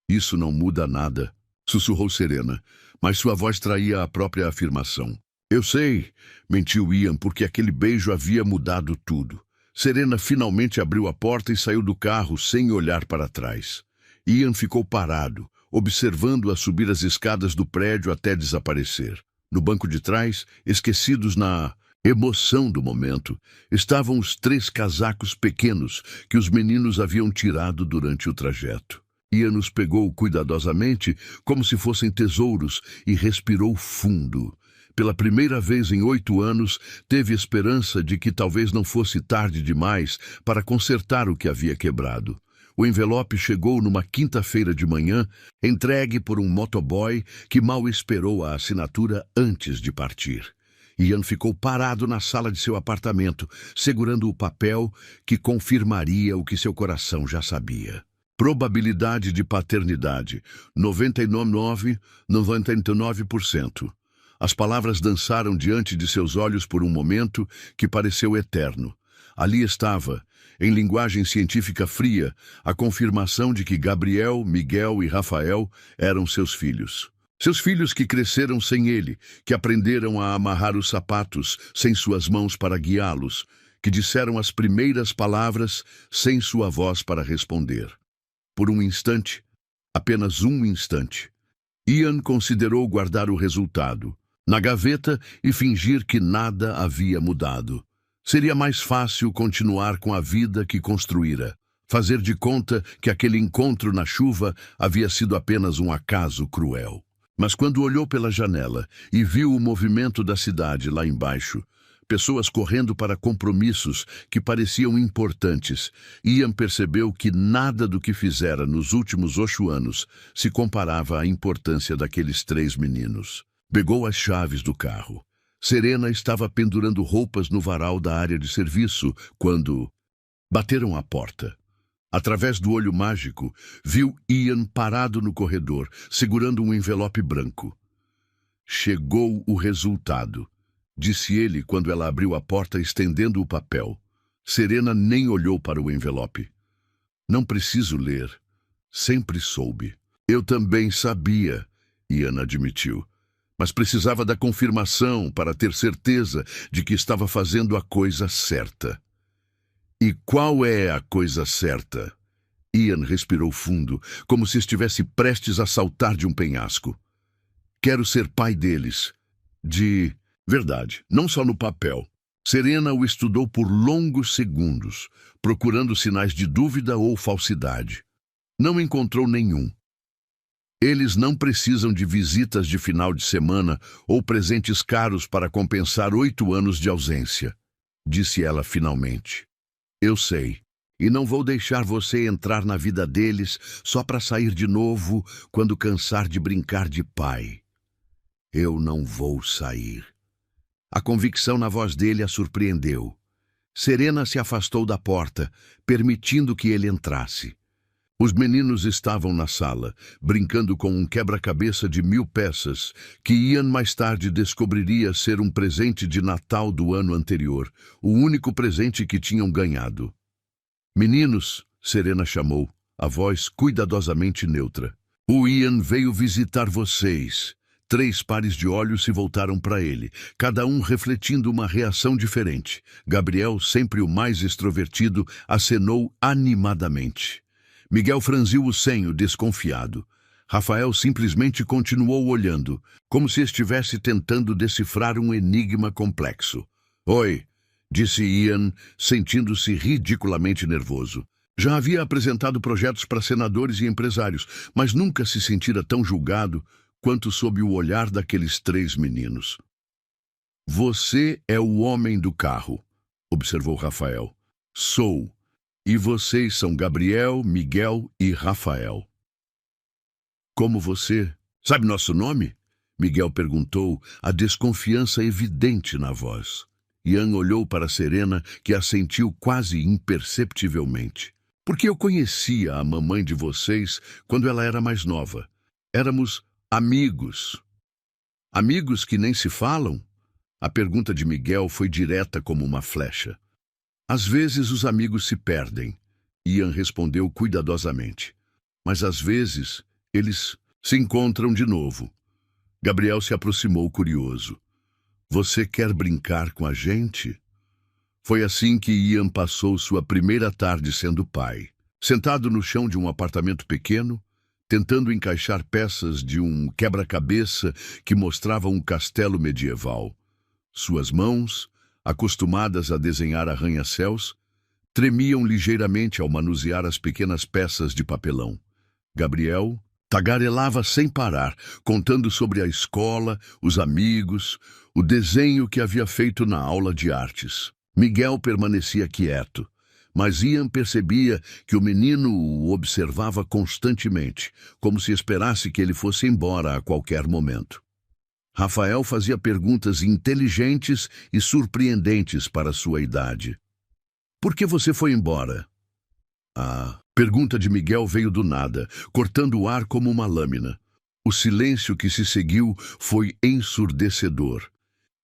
[SPEAKER 1] Isso não muda nada, sussurrou Serena, mas sua voz traía a própria afirmação. Eu sei, mentiu Ian, porque aquele beijo havia mudado tudo. Serena finalmente abriu a porta e saiu do carro sem olhar para trás. Ian ficou parado, observando-a subir as escadas do prédio até desaparecer. No banco de trás, esquecidos na emoção do momento, estavam os 3 casacos pequenos que os meninos haviam tirado durante o trajeto. Ian os pegou cuidadosamente, como se fossem tesouros, e respirou fundo. Pela primeira vez em 8 anos, teve esperança de que talvez não fosse tarde demais para consertar o que havia quebrado. O envelope chegou numa quinta-feira de manhã, entregue por um motoboy que mal esperou a assinatura antes de partir. Ian ficou parado na sala de seu apartamento, segurando o papel que confirmaria o que seu coração já sabia. Probabilidade de paternidade, 99,99%. As palavras dançaram diante de seus olhos por um momento que pareceu eterno. Ali estava, em linguagem científica fria, a confirmação de que Gabriel, Miguel e Rafael eram seus filhos. Seus filhos que cresceram sem ele, que aprenderam a amarrar os sapatos sem suas mãos para guiá-los, que disseram as primeiras palavras sem sua voz para responder. Por um instante, apenas um instante, Ian considerou guardar o resultado na gaveta e fingir que nada havia mudado. Seria mais fácil continuar com a vida que construíra, fazer de conta que aquele encontro na chuva havia sido apenas um acaso cruel. Mas quando olhou pela janela e viu o movimento da cidade lá embaixo, pessoas correndo para compromissos que pareciam importantes, Ian percebeu que nada do que fizera nos últimos 8 anos se comparava à importância daqueles 3 meninos. Pegou as chaves do carro. Serena estava pendurando roupas no varal da área de serviço quando bateram à porta. Através do olho mágico, viu Ian parado no corredor, segurando um envelope branco. Chegou o resultado, disse ele quando ela abriu a porta estendendo o papel. Serena nem olhou para o envelope. Não preciso ler. Sempre soube. Eu também sabia, Ian admitiu. Mas precisava da confirmação para ter certeza de que estava fazendo a coisa certa. E qual é a coisa certa? Ian respirou fundo, como se estivesse prestes a saltar de um penhasco. Quero ser pai deles. De verdade, não só no papel. Serena o estudou por longos segundos, procurando sinais de dúvida ou falsidade. Não encontrou nenhum. Eles não precisam de visitas de final de semana ou presentes caros para compensar 8 anos de ausência, disse ela finalmente. Eu sei, e não vou deixar você entrar na vida deles só para sair de novo quando cansar de brincar de pai. Eu não vou sair. A convicção na voz dele a surpreendeu. Serena se afastou da porta, permitindo que ele entrasse. Os meninos estavam na sala, brincando com um quebra-cabeça de 1000 peças, que Ian mais tarde descobriria ser um presente de Natal do ano anterior, o único presente que tinham ganhado. Meninos, Serena chamou, a voz cuidadosamente neutra. O Ian veio visitar vocês. 3 pares de olhos se voltaram para ele, cada um refletindo uma reação diferente. Gabriel, sempre o mais extrovertido, acenou animadamente. Miguel franziu o senho, desconfiado. Rafael simplesmente continuou olhando, como se estivesse tentando decifrar um enigma complexo. Oi, disse Ian, sentindo-se ridiculamente nervoso. Já havia apresentado projetos para senadores e empresários, mas nunca se sentira tão julgado quanto sob o olhar daqueles 3 meninos. Você é o homem do carro, observou Rafael. Sou. E vocês são Gabriel, Miguel e Rafael. Como você? Sabe nosso nome? Miguel perguntou, a desconfiança evidente na voz. Ian olhou para Serena, que assentiu quase imperceptivelmente. Porque eu conhecia a mamãe de vocês quando ela era mais nova. Éramos amigos. Amigos que nem se falam? A pergunta de Miguel foi direta como uma flecha. Às vezes os amigos se perdem, Ian respondeu cuidadosamente. Mas às vezes eles se encontram de novo. Gabriel se aproximou curioso. Você quer brincar com a gente? Foi assim que Ian passou sua primeira tarde sendo pai. Sentado no chão de um apartamento pequeno, tentando encaixar peças de um quebra-cabeça que mostrava um castelo medieval. Suas mãos, acostumadas a desenhar arranha-céus, tremiam ligeiramente ao manusear as pequenas peças de papelão. Gabriel tagarelava sem parar, contando sobre a escola, os amigos, o desenho que havia feito na aula de artes. Miguel permanecia quieto, mas Ian percebia que o menino o observava constantemente, como se esperasse que ele fosse embora a qualquer momento. Rafael fazia perguntas inteligentes e surpreendentes para sua idade. Por que você foi embora? A pergunta de Miguel veio do nada, cortando o ar como uma lâmina. O silêncio que se seguiu foi ensurdecedor.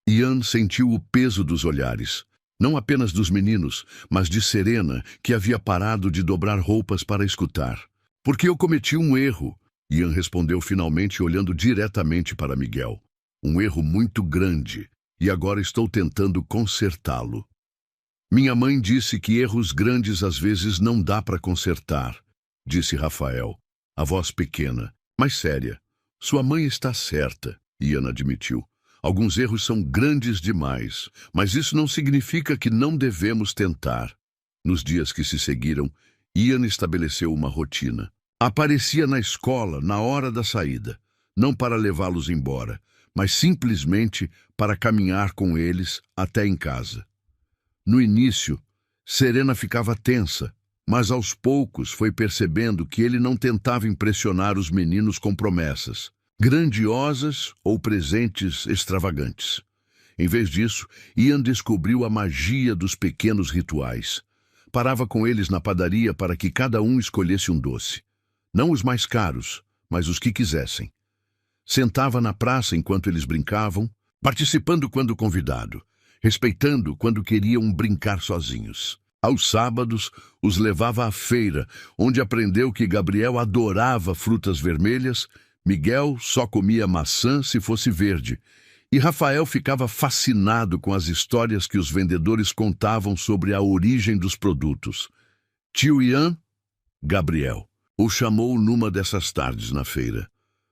[SPEAKER 1] Ian sentiu o peso dos olhares, não apenas dos meninos, mas de Serena, que havia parado de dobrar roupas para escutar. Porque eu cometi um erro, Ian respondeu finalmente olhando diretamente para Miguel. Um erro muito grande, e agora estou tentando consertá-lo. Minha mãe disse que erros grandes às vezes não dá para consertar, disse Rafael, a voz pequena, mas séria. Sua mãe está certa, Ian admitiu. Alguns erros são grandes demais, mas isso não significa que não devemos tentar. Nos dias que se seguiram, Ian estabeleceu uma rotina. Aparecia na escola na hora da saída, não para levá-los embora, mas simplesmente para caminhar com eles até em casa. No início, Serena ficava tensa, mas aos poucos foi percebendo que ele não tentava impressionar os meninos com promessas, grandiosas ou presentes extravagantes. Em vez disso, Ian descobriu a magia dos pequenos rituais. Parava com eles na padaria para que cada um escolhesse um doce. Não os mais caros, mas os que quisessem. Sentava na praça enquanto eles brincavam, participando quando convidado, respeitando quando queriam brincar sozinhos. Aos sábados, os levava à feira, onde aprendeu que Gabriel adorava frutas vermelhas, Miguel só comia maçã se fosse verde, e Rafael ficava fascinado com as histórias que os vendedores contavam sobre a origem dos produtos. Tio Ian, Gabriel, o chamou numa dessas tardes na feira.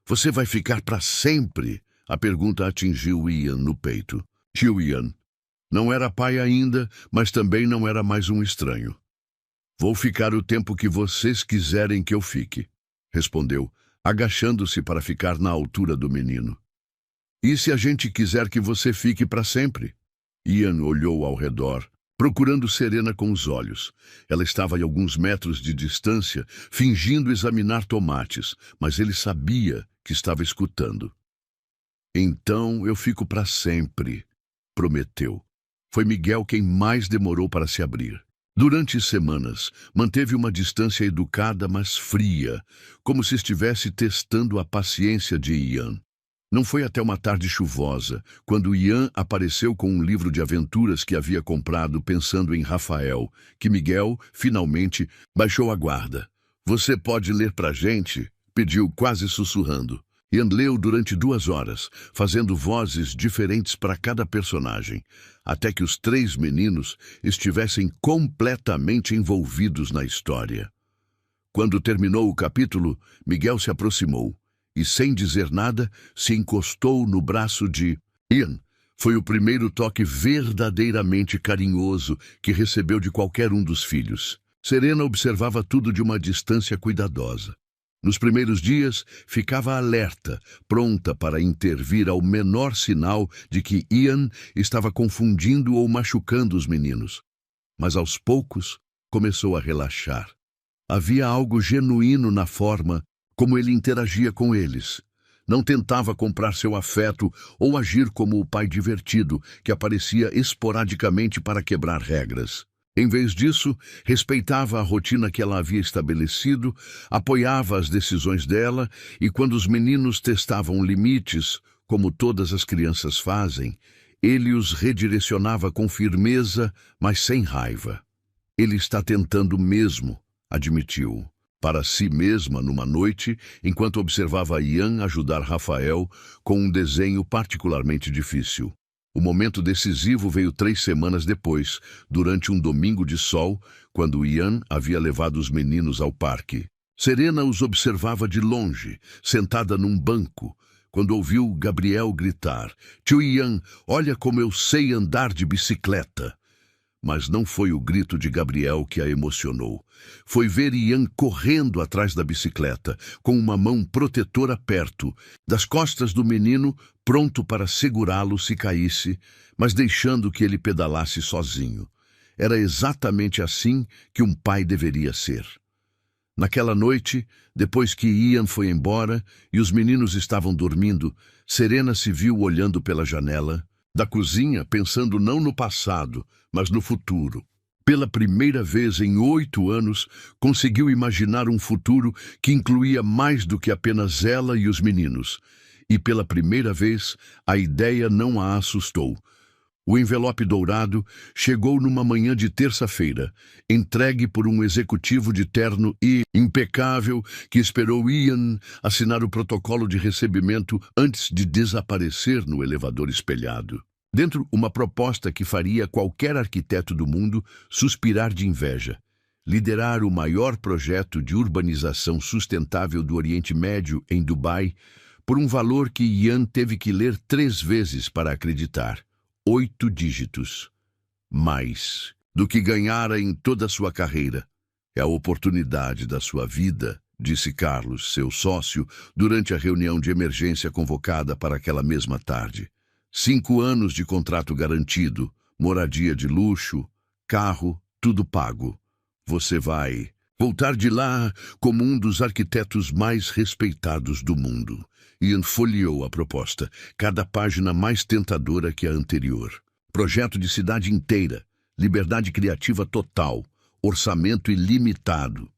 [SPEAKER 1] Você vai ficar para sempre? A pergunta atingiu Ian no peito. Tio Ian. Não era pai ainda, mas também não era mais um estranho. Vou ficar o tempo que vocês quiserem que eu fique, respondeu, agachando-se para ficar na altura do menino. E se a gente quiser que você fique para sempre? Ian olhou ao redor, procurando Serena com os olhos. Ela estava a alguns metros de distância, fingindo examinar tomates, mas ele sabia que estava escutando. Então eu fico para sempre, prometeu. Foi Miguel quem mais demorou para se abrir. Durante semanas, manteve uma distância educada, mas fria, como se estivesse testando a paciência de Ian. Não foi até uma tarde chuvosa, quando Ian apareceu com um livro de aventuras que havia comprado pensando em Rafael, que Miguel, finalmente, baixou a guarda. "Você pode ler pra gente?" pediu quase sussurrando. Ian leu durante 2 horas, fazendo vozes diferentes para cada personagem, até que os 3 meninos estivessem completamente envolvidos na história. Quando terminou o capítulo, Miguel se aproximou e, sem dizer nada, se encostou no braço de Ian. Foi o primeiro toque verdadeiramente carinhoso que recebeu de qualquer um dos filhos. Serena observava tudo de uma distância cuidadosa. Nos primeiros dias, ficava alerta, pronta para intervir ao menor sinal de que Ian estava confundindo ou machucando os meninos. Mas aos poucos, começou a relaxar. Havia algo genuíno na forma como ele interagia com eles. Não tentava comprar seu afeto ou agir como o pai divertido que aparecia esporadicamente para quebrar regras. Em vez disso, respeitava a rotina que ela havia estabelecido, apoiava as decisões dela e, quando os meninos testavam limites, como todas as crianças fazem, ele os redirecionava com firmeza, mas sem raiva. "Ele está tentando mesmo", admitiu, para si mesma numa noite, enquanto observava Ian ajudar Rafael com um desenho particularmente difícil. O momento decisivo veio 3 semanas depois, durante um domingo de sol, quando Ian havia levado os meninos ao parque. Serena os observava de longe, sentada num banco, quando ouviu Gabriel gritar: "Tio Ian, olha como eu sei andar de bicicleta!" Mas não foi o grito de Gabriel que a emocionou. Foi ver Ian correndo atrás da bicicleta, com uma mão protetora perto, das costas do menino, pronto para segurá-lo se caísse, mas deixando que ele pedalasse sozinho. Era exatamente assim que um pai deveria ser. Naquela noite, depois que Ian foi embora e os meninos estavam dormindo, Serena se viu olhando pela janela da cozinha, pensando não no passado, mas no futuro. Pela primeira vez em 8 anos, conseguiu imaginar um futuro que incluía mais do que apenas ela e os meninos. E pela primeira vez, a ideia não a assustou. O envelope dourado chegou numa manhã de terça-feira, entregue por um executivo de terno e impecável que esperou Ian assinar o protocolo de recebimento antes de desaparecer no elevador espelhado. Dentro, uma proposta que faria qualquer arquiteto do mundo suspirar de inveja: liderar o maior projeto de urbanização sustentável do Oriente Médio em Dubai, por um valor que Ian teve que ler 3 vezes para acreditar: 8 dígitos. Mais do que ganhara em toda a sua carreira. "É a oportunidade da sua vida", disse Carlos, seu sócio, durante a reunião de emergência convocada para aquela mesma tarde. 5 anos de contrato garantido, moradia de luxo, carro, tudo pago. Você vai voltar de lá como um dos arquitetos mais respeitados do mundo. Ian folheou a proposta, cada página mais tentadora que a anterior. Projeto de cidade inteira, liberdade criativa total, orçamento ilimitado.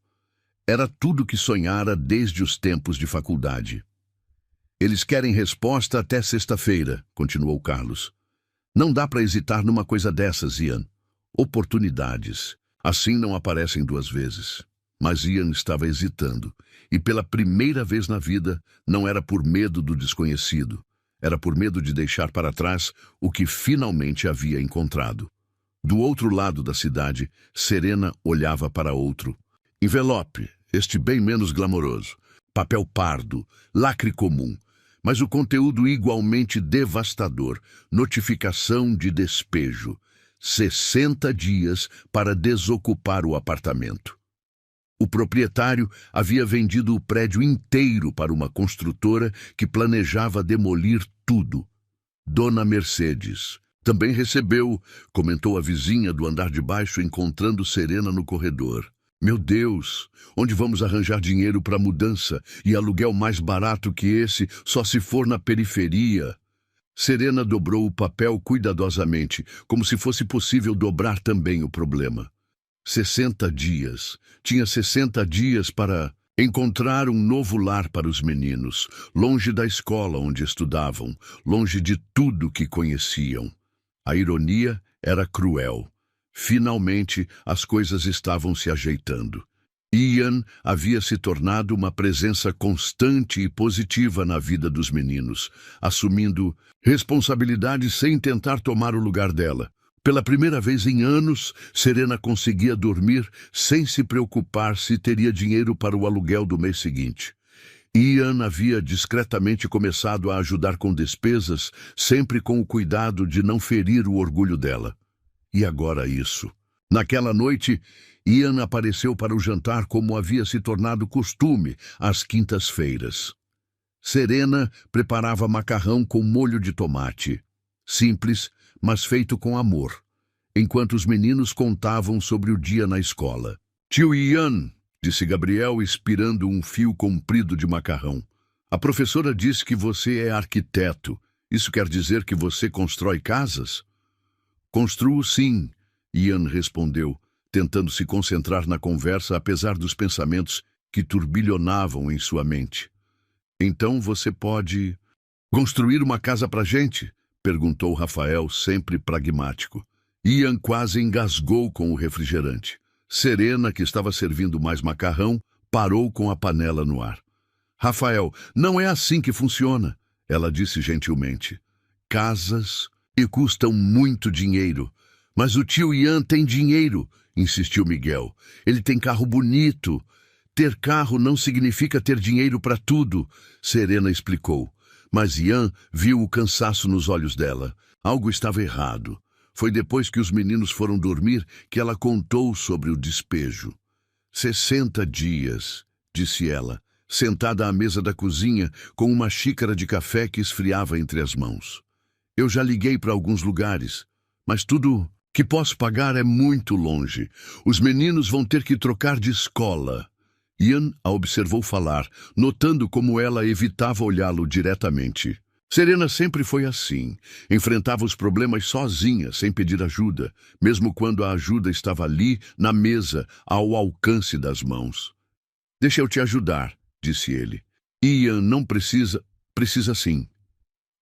[SPEAKER 1] Era tudo que sonhara desde os tempos de faculdade. "Eles querem resposta até sexta-feira", continuou Carlos. "Não dá para hesitar numa coisa dessas, Ian. Oportunidades. Assim não aparecem 2 vezes." Mas Ian estava hesitando, e pela primeira vez na vida não era por medo do desconhecido. Era por medo de deixar para trás o que finalmente havia encontrado. Do outro lado da cidade, Serena olhava para outro. Envelope, este bem menos glamouroso. Papel pardo, lacre comum. Mas o conteúdo igualmente devastador: notificação de despejo. 60 dias para desocupar o apartamento. O proprietário havia vendido o prédio inteiro para uma construtora que planejava demolir tudo. Dona Mercedes. Também recebeu, comentou a vizinha do andar de baixo, encontrando Serena no corredor. "Meu Deus, onde vamos arranjar dinheiro para a mudança e aluguel mais barato que esse, só se for na periferia?" Serena dobrou o papel cuidadosamente, como se fosse possível dobrar também o problema. 60 dias. Tinha 60 dias para... Encontrar um novo lar para os meninos, longe da escola onde estudavam, longe de tudo que conheciam. A ironia era cruel. Finalmente, as coisas estavam se ajeitando. Ian havia se tornado uma presença constante e positiva na vida dos meninos, assumindo responsabilidade sem tentar tomar o lugar dela. Pela primeira vez em anos, Serena conseguia dormir sem se preocupar se teria dinheiro para o aluguel do mês seguinte. Ian havia discretamente começado a ajudar com despesas, sempre com o cuidado de não ferir o orgulho dela. E agora isso. Naquela noite, Ian apareceu para o jantar como havia se tornado costume às quintas-feiras. Serena preparava macarrão com molho de tomate. Simples, mas feito com amor, enquanto os meninos contavam sobre o dia na escola. Tio Ian, disse Gabriel, expirando um fio comprido de macarrão. A professora disse que você é arquiteto. Isso quer dizer que você constrói casas? Construo sim, Ian respondeu, tentando se concentrar na conversa apesar dos pensamentos que turbilhonavam em sua mente. Então você pode construir uma casa pra gente? Perguntou Rafael, sempre pragmático. Ian quase engasgou com o refrigerante. Serena, que estava servindo mais macarrão, parou com a panela no ar. Rafael, não é assim que funciona, ela disse gentilmente. Casas e custam muito dinheiro. Mas o tio Ian tem dinheiro, insistiu Miguel. Ele tem carro bonito. Ter carro não significa ter dinheiro para tudo, Serena explicou. Mas Ian viu o cansaço nos olhos dela. Algo estava errado. Foi depois que os meninos foram dormir que ela contou sobre o despejo. 60 dias, disse ela, sentada à mesa da cozinha com uma xícara de café que esfriava entre as mãos. Eu já liguei para alguns lugares, mas tudo que posso pagar é muito longe. Os meninos vão ter que trocar de escola. Ian a observou falar, notando como ela evitava olhá-lo diretamente. Serena sempre foi assim. Enfrentava os problemas sozinha, sem pedir ajuda, mesmo quando a ajuda estava ali, na mesa, ao alcance das mãos. Deixa eu te ajudar, disse ele. Ian não precisa... Precisa sim.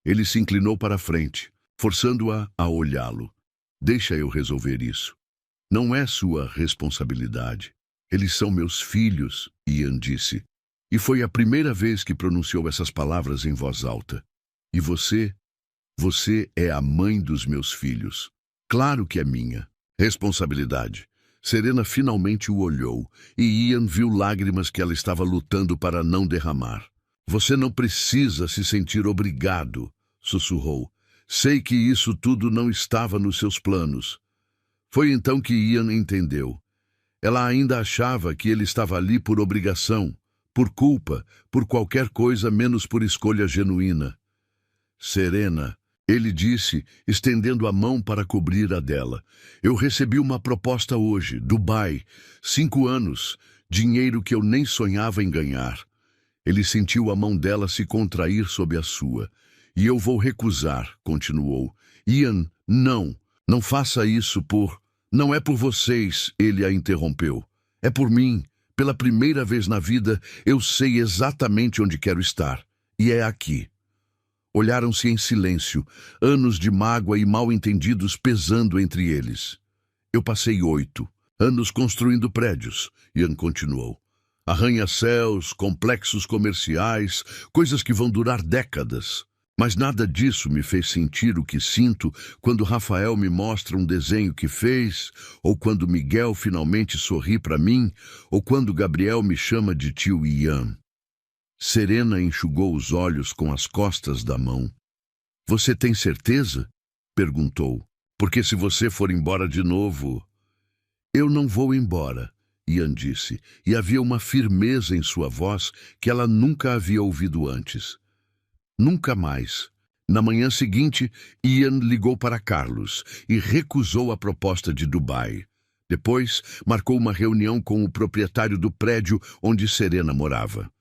[SPEAKER 1] Ele se inclinou para a frente, forçando-a a olhá-lo. Deixa eu resolver isso. Não é sua responsabilidade. Eles são meus filhos, Ian disse. E foi a primeira vez que pronunciou essas palavras em voz alta. E você é a mãe dos meus filhos. Claro que é minha. Responsabilidade. Serena finalmente o olhou, e Ian viu lágrimas que ela estava lutando para não derramar. Você não precisa se sentir obrigado, sussurrou. Sei que isso tudo não estava nos seus planos. Foi então que Ian entendeu. Ela ainda achava que ele estava ali por obrigação, por culpa, por qualquer coisa menos por escolha genuína. Serena, ele disse, estendendo a mão para cobrir a dela. Eu recebi uma proposta hoje, Dubai, 5 anos, dinheiro que eu nem sonhava em ganhar. Ele sentiu a mão dela se contrair sob a sua. E eu vou recusar, continuou. Ian, não faça isso por... Não é por vocês, ele a interrompeu. É por mim. Pela primeira vez na vida, eu sei exatamente onde quero estar. E é aqui. Olharam-se em silêncio, anos de mágoa e mal-entendidos pesando entre eles. Eu passei 8 anos construindo prédios, Ian continuou. Arranha-céus, complexos comerciais, coisas que vão durar décadas. Mas nada disso me fez sentir o que sinto quando Rafael me mostra um desenho que fez, ou quando Miguel finalmente sorri para mim, ou quando Gabriel me chama de tio Ian. Serena enxugou os olhos com as costas da mão. Você tem certeza? Perguntou. Porque se você for embora de novo... Eu não vou embora, Ian disse, e havia uma firmeza em sua voz que ela nunca havia ouvido antes. Nunca mais. Na manhã seguinte, Ian ligou para Carlos e recusou a proposta de Dubai. Depois, marcou uma reunião com o proprietário do prédio onde Serena morava.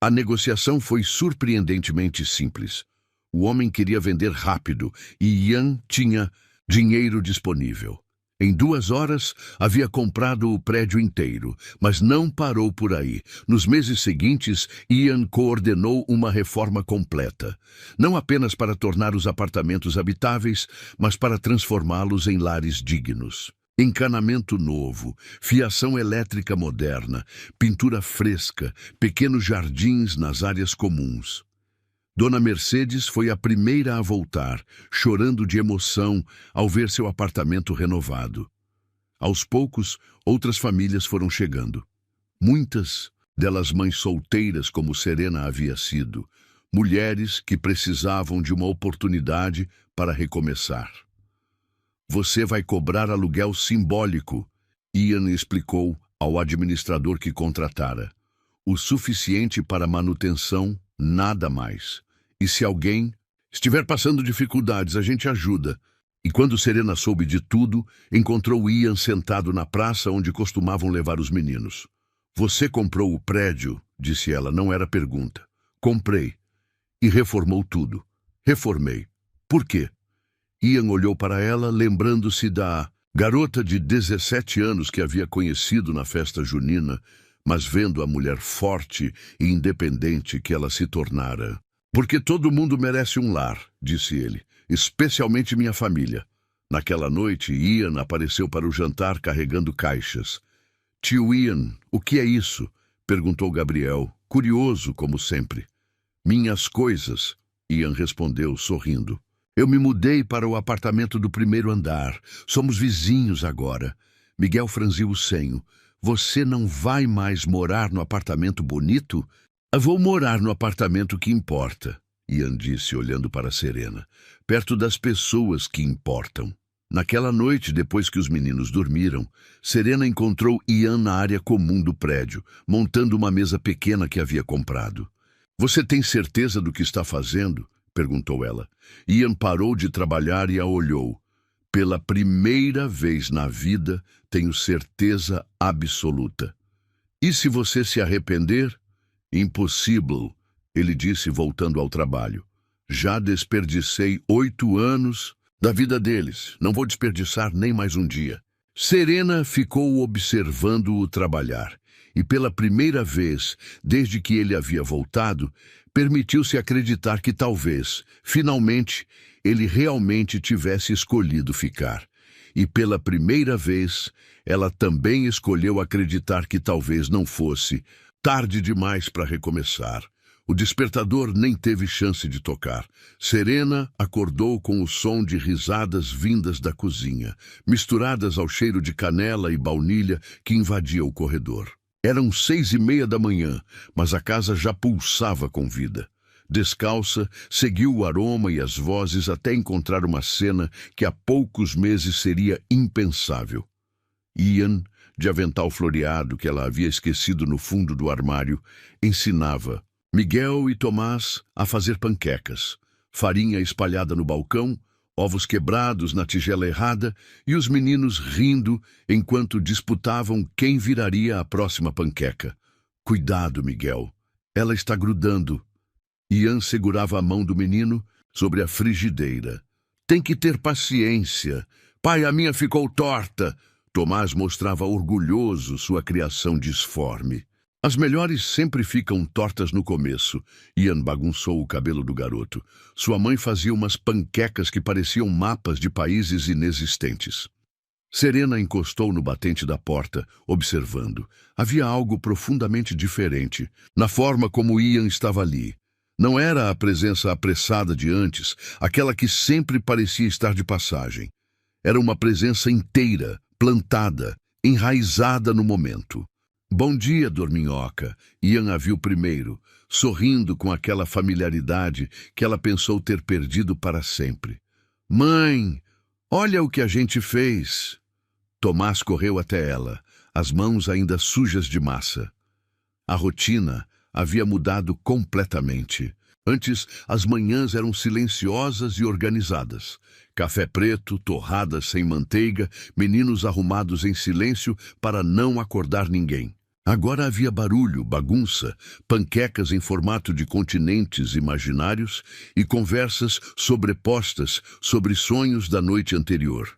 [SPEAKER 1] A negociação foi surpreendentemente simples. O homem queria vender rápido e Ian tinha dinheiro disponível. Em 2 horas, havia comprado o prédio inteiro, mas não parou por aí. Nos meses seguintes, Ian coordenou uma reforma completa. Não apenas para tornar os apartamentos habitáveis, mas para transformá-los em lares dignos. Encanamento novo, fiação elétrica moderna, pintura fresca, pequenos jardins nas áreas comuns. Dona Mercedes foi a primeira a voltar, chorando de emoção ao ver seu apartamento renovado. Aos poucos, outras famílias foram chegando. Muitas delas mães solteiras, como Serena havia sido, mulheres que precisavam de uma oportunidade para recomeçar. Você vai cobrar aluguel simbólico, Ian explicou ao administrador que contratara. O suficiente para manutenção, nada mais. E se alguém estiver passando dificuldades, a gente ajuda. E quando Serena soube de tudo, encontrou Ian sentado na praça onde costumavam levar os meninos. Você comprou o prédio, disse ela, não era pergunta. Comprei. E reformou tudo. Reformei. Por quê? Ian olhou para ela, lembrando-se da garota de 17 anos que havia conhecido na festa junina, mas vendo a mulher forte e independente que ela se tornara. Porque todo mundo merece um lar, disse ele, especialmente minha família. Naquela noite, Ian apareceu para o jantar carregando caixas. Tio Ian, o que é isso? Perguntou Gabriel, curioso como sempre. Minhas coisas, Ian respondeu, sorrindo. Eu me mudei para o apartamento do primeiro andar. Somos vizinhos agora. Miguel franziu o senho. Você não vai mais morar no apartamento bonito? Vou morar no apartamento que importa, Ian disse, olhando para Serena, perto das pessoas que importam. Naquela noite, depois que os meninos dormiram, Serena encontrou Ian na área comum do prédio, montando uma mesa pequena que havia comprado. Você tem certeza do que está fazendo? Perguntou ela. Ian parou de trabalhar e a olhou. Pela primeira vez na vida, tenho certeza absoluta. E se você se arrepender? Impossível, ele disse voltando ao trabalho. Já desperdicei 8 anos da vida deles. Não vou desperdiçar nem mais um dia. Serena ficou observando-o trabalhar. E pela primeira vez, desde que ele havia voltado, permitiu-se acreditar que talvez, finalmente, ele realmente tivesse escolhido ficar. E pela primeira vez, ela também escolheu acreditar que talvez não fosse tarde demais para recomeçar. O despertador nem teve chance de tocar. Serena acordou com o som de risadas vindas da cozinha, misturadas ao cheiro de canela e baunilha que invadia o corredor. Eram 6:30 da manhã, mas a casa já pulsava com vida. Descalça, seguiu o aroma e as vozes até encontrar uma cena que há poucos meses seria impensável. Ian, de avental floreado que ela havia esquecido no fundo do armário, ensinava Miguel e Tomás a fazer panquecas, farinha espalhada no balcão, ovos quebrados na tigela errada e os meninos rindo enquanto disputavam quem viraria a próxima panqueca. Cuidado, Miguel. Ela está grudando. Ian segurava a mão do menino sobre a frigideira. Tem que ter paciência. Pai, a minha ficou torta. Tomás mostrava orgulhoso sua criação disforme. As melhores sempre ficam tortas no começo. Ian bagunçou o cabelo do garoto. Sua mãe fazia umas panquecas que pareciam mapas de países inexistentes. Serena encostou no batente da porta, observando. Havia algo profundamente diferente na forma como Ian estava ali. Não era a presença apressada de antes, aquela que sempre parecia estar de passagem. Era uma presença inteira, plantada, enraizada no momento. Bom dia, dorminhoca. Ian a viu primeiro, sorrindo com aquela familiaridade que ela pensou ter perdido para sempre. Mãe, olha o que a gente fez. Tomás correu até ela, as mãos ainda sujas de massa. A rotina havia mudado completamente. Antes, as manhãs eram silenciosas e organizadas. Café preto, torradas sem manteiga, meninos arrumados em silêncio para não acordar ninguém. Agora havia barulho, bagunça, panquecas em formato de continentes imaginários e conversas sobrepostas sobre sonhos da noite anterior.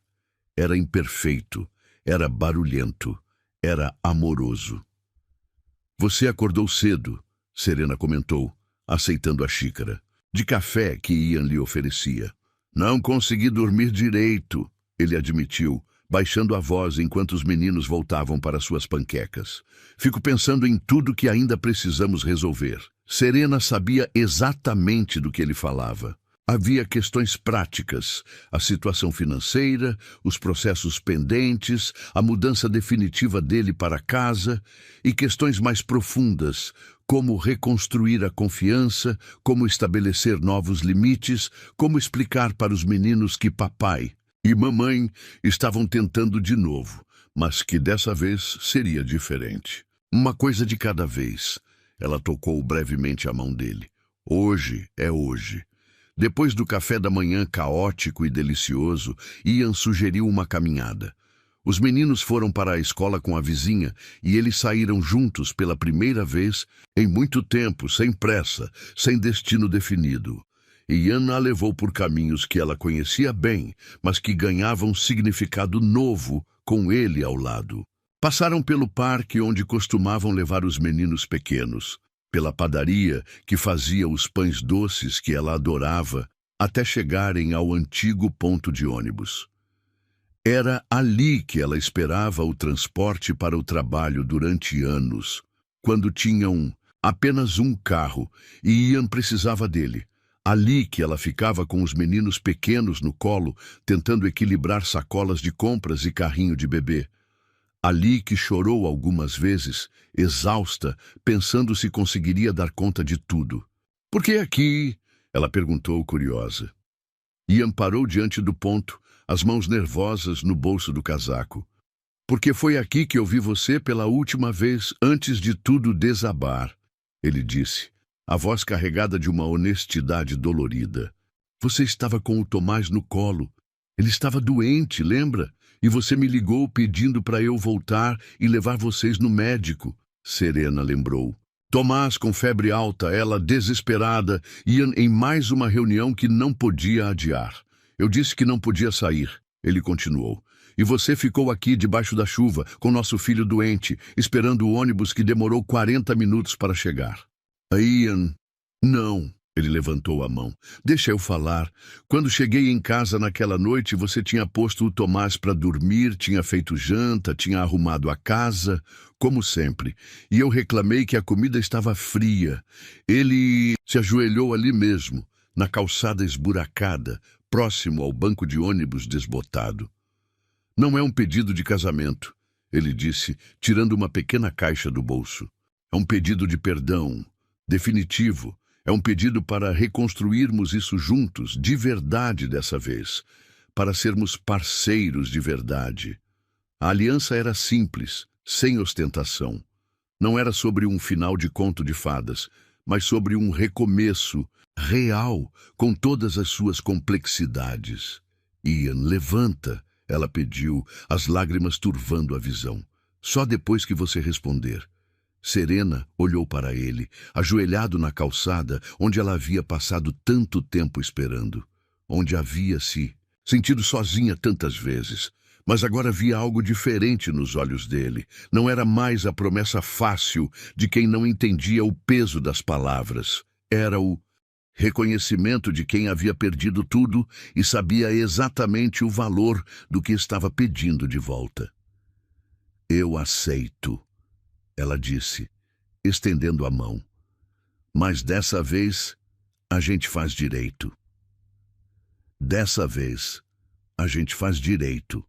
[SPEAKER 1] Era imperfeito, era barulhento, era amoroso. Você acordou cedo, Serena comentou, aceitando a xícara de café que Ian lhe oferecia. Não consegui dormir direito, ele admitiu, baixando a voz enquanto os meninos voltavam para suas panquecas. Fico pensando em tudo que ainda precisamos resolver. Serena sabia exatamente do que ele falava. Havia questões práticas, a situação financeira, os processos pendentes, a mudança definitiva dele para casa e questões mais profundas, como reconstruir a confiança, como estabelecer novos limites, como explicar para os meninos que papai e mamãe estavam tentando de novo, mas que dessa vez seria diferente. Uma coisa de cada vez. Ela tocou brevemente a mão dele. Hoje é hoje. Depois do café da manhã caótico e delicioso, Ian sugeriu uma caminhada. Os meninos foram para a escola com a vizinha e eles saíram juntos pela primeira vez em muito tempo, sem pressa, sem destino definido. Ian a levou por caminhos que ela conhecia bem, mas que ganhavam significado novo com ele ao lado. Passaram pelo parque onde costumavam levar os meninos pequenos, pela padaria que fazia os pães doces que ela adorava, até chegarem ao antigo ponto de ônibus. Era ali que ela esperava o transporte para o trabalho durante anos, quando tinham apenas um carro e Ian precisava dele. Ali que ela ficava com os meninos pequenos no colo, tentando equilibrar sacolas de compras e carrinho de bebê. Ali que chorou algumas vezes, exausta, pensando se conseguiria dar conta de tudo. "Por que aqui?" ela perguntou, curiosa. Ian parou diante do ponto, as mãos nervosas no bolso do casaco. "Porque foi aqui que eu vi você pela última vez, antes de tudo desabar", ele disse, a voz carregada de uma honestidade dolorida. "Você estava com o Tomás no colo. Ele estava doente, lembra? E você me ligou pedindo para eu voltar e levar vocês no médico", Serena lembrou. Tomás com febre alta, ela desesperada, iam em mais uma reunião que não podia adiar. "Eu disse que não podia sair", ele continuou. "E você ficou aqui debaixo da chuva, com nosso filho doente, esperando o ônibus que demorou 40 minutos para chegar." "Ian, não." Ele levantou a mão. "Deixa eu falar. Quando cheguei em casa naquela noite, você tinha posto o Tomás para dormir, tinha feito janta, tinha arrumado a casa, como sempre. E eu reclamei que a comida estava fria. Ele se ajoelhou ali mesmo, na calçada esburacada, próximo ao banco de ônibus desbotado. "Não é um pedido de casamento", ele disse, tirando uma pequena caixa do bolso. "É um pedido de perdão, definitivo. É um pedido para reconstruirmos isso juntos, de verdade dessa vez, para sermos parceiros de verdade." A aliança era simples, sem ostentação. Não era sobre um final de conto de fadas, mas sobre um recomeço real, com todas as suas complexidades. "Ian, levanta", ela pediu, as lágrimas turvando a visão. "Só depois que você responder." Serena olhou para ele, ajoelhado na calçada onde ela havia passado tanto tempo esperando, onde havia se sentido sozinha tantas vezes. Mas agora via algo diferente nos olhos dele. Não era mais a promessa fácil de quem não entendia o peso das palavras. Era o reconhecimento de quem havia perdido tudo e sabia exatamente o valor do que estava pedindo de volta. "Eu aceito", ela disse, estendendo a mão. "Mas dessa vez, a gente faz direito. Dessa vez, a gente faz direito",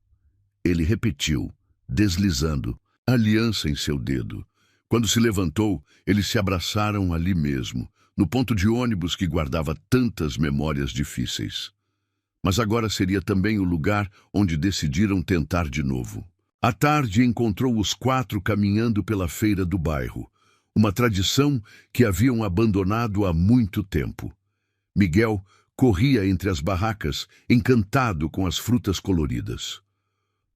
[SPEAKER 1] ele repetiu, deslizando a aliança em seu dedo. Quando se levantou, eles se abraçaram ali mesmo, no ponto de ônibus que guardava tantas memórias difíceis. Mas agora seria também o lugar onde decidiram tentar de novo. À tarde encontrou os 4 caminhando pela feira do bairro, uma tradição que haviam abandonado há muito tempo. Miguel corria entre as barracas, encantado com as frutas coloridas.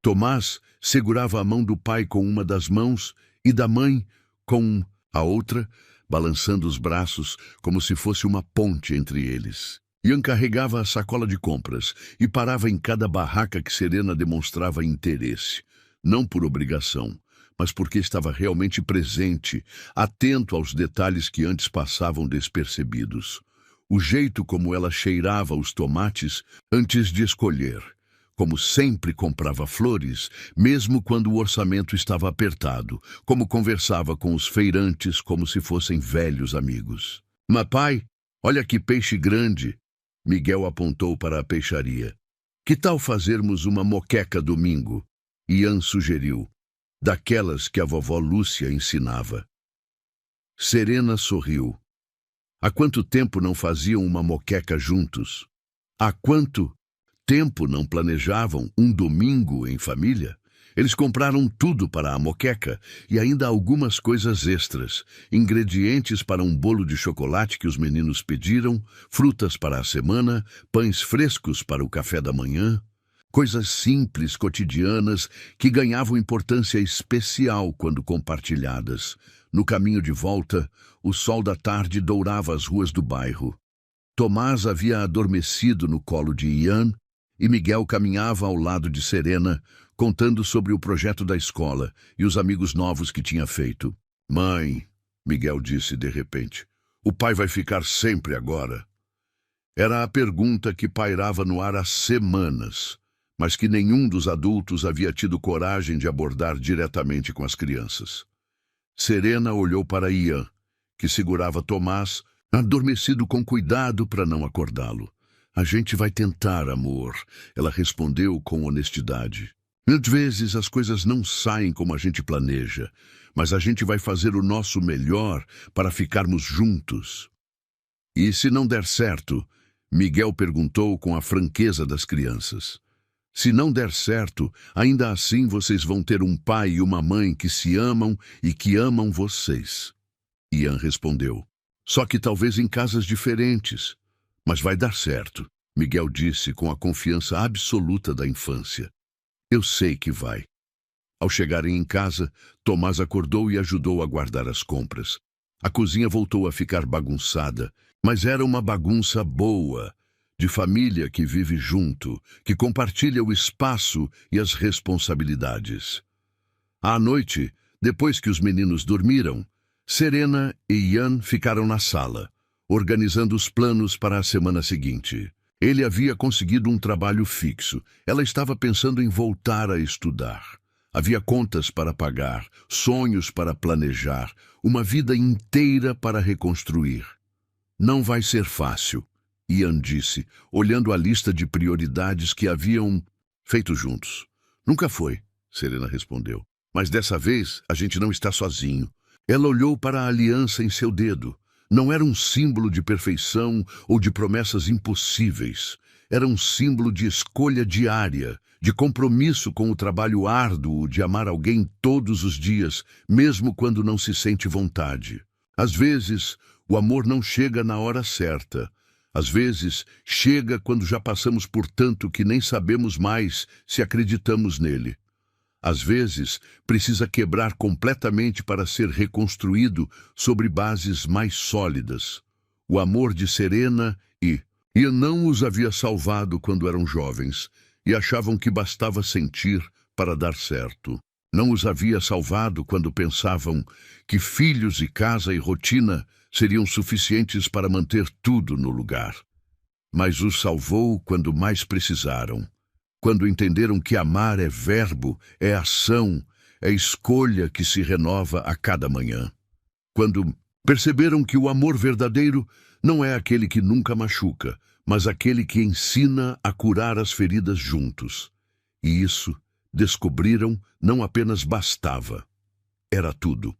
[SPEAKER 1] Tomás segurava a mão do pai com uma das mãos e da mãe com a outra, balançando os braços como se fosse uma ponte entre eles. Ian carregava a sacola de compras e parava em cada barraca que Serena demonstrava interesse, não por obrigação, mas porque estava realmente presente, atento aos detalhes que antes passavam despercebidos. O jeito como ela cheirava os tomates antes de escolher, como sempre comprava flores, mesmo quando o orçamento estava apertado, como conversava com os feirantes como se fossem velhos amigos. "Mas pai, olha que peixe grande!" Miguel apontou para a peixaria. "Que tal fazermos uma moqueca domingo?" Ian sugeriu, daquelas que a vovó Lúcia ensinava. Serena sorriu. Há quanto tempo não faziam uma moqueca juntos? Há quanto tempo não planejavam um domingo em família? Eles compraram tudo para a moqueca e ainda algumas coisas extras, ingredientes para um bolo de chocolate que os meninos pediram, frutas para a semana, pães frescos para o café da manhã. Coisas simples, cotidianas, que ganhavam importância especial quando compartilhadas. No caminho de volta, o sol da tarde dourava as ruas do bairro. Tomás havia adormecido no colo de Ian e Miguel caminhava ao lado de Serena, contando sobre o projeto da escola e os amigos novos que tinha feito. "Mãe", Miguel disse de repente, "o pai vai ficar sempre agora?" Era a pergunta que pairava no ar há semanas, mas que nenhum dos adultos havia tido coragem de abordar diretamente com as crianças. Serena olhou para Ian, que segurava Tomás, adormecido com cuidado para não acordá-lo. "A gente vai tentar, amor", ela respondeu com honestidade. "Às vezes as coisas não saem como a gente planeja, mas a gente vai fazer o nosso melhor para ficarmos juntos." "E se não der certo?" Miguel perguntou com a franqueza das crianças. "Se não der certo, ainda assim vocês vão ter um pai e uma mãe que se amam e que amam vocês." Ian respondeu. "Só que talvez em casas diferentes. Mas vai dar certo", Miguel disse com a confiança absoluta da infância. "Eu sei que vai." Ao chegarem em casa, Tomás acordou e ajudou a guardar as compras. A cozinha voltou a ficar bagunçada, mas era uma bagunça boa, de família que vive junto, que compartilha o espaço e as responsabilidades. À noite, depois que os meninos dormiram, Serena e Ian ficaram na sala, organizando os planos para a semana seguinte. Ele havia conseguido um trabalho fixo. Ela estava pensando em voltar a estudar. Havia contas para pagar, sonhos para planejar, uma vida inteira para reconstruir. "Não vai ser fácil", Ian disse, olhando a lista de prioridades que haviam feito juntos. "Nunca foi", Serena respondeu. "Mas dessa vez a gente não está sozinho." Ela olhou para a aliança em seu dedo. Não era um símbolo de perfeição ou de promessas impossíveis. Era um símbolo de escolha diária, de compromisso com o trabalho árduo de amar alguém todos os dias, mesmo quando não se sente vontade. Às vezes, o amor não chega na hora certa. Às vezes, chega quando já passamos por tanto que nem sabemos mais se acreditamos nele. Às vezes, precisa quebrar completamente para ser reconstruído sobre bases mais sólidas. O amor de Serena e não os havia salvado quando eram jovens e achavam que bastava sentir para dar certo. Não os havia salvado quando pensavam que filhos e casa e rotina seriam suficientes para manter tudo no lugar. Mas os salvou quando mais precisaram. Quando entenderam que amar é verbo, é ação, é escolha que se renova a cada manhã. Quando perceberam que o amor verdadeiro não é aquele que nunca machuca, mas aquele que ensina a curar as feridas juntos. E isso, descobriram, não apenas bastava. Era tudo.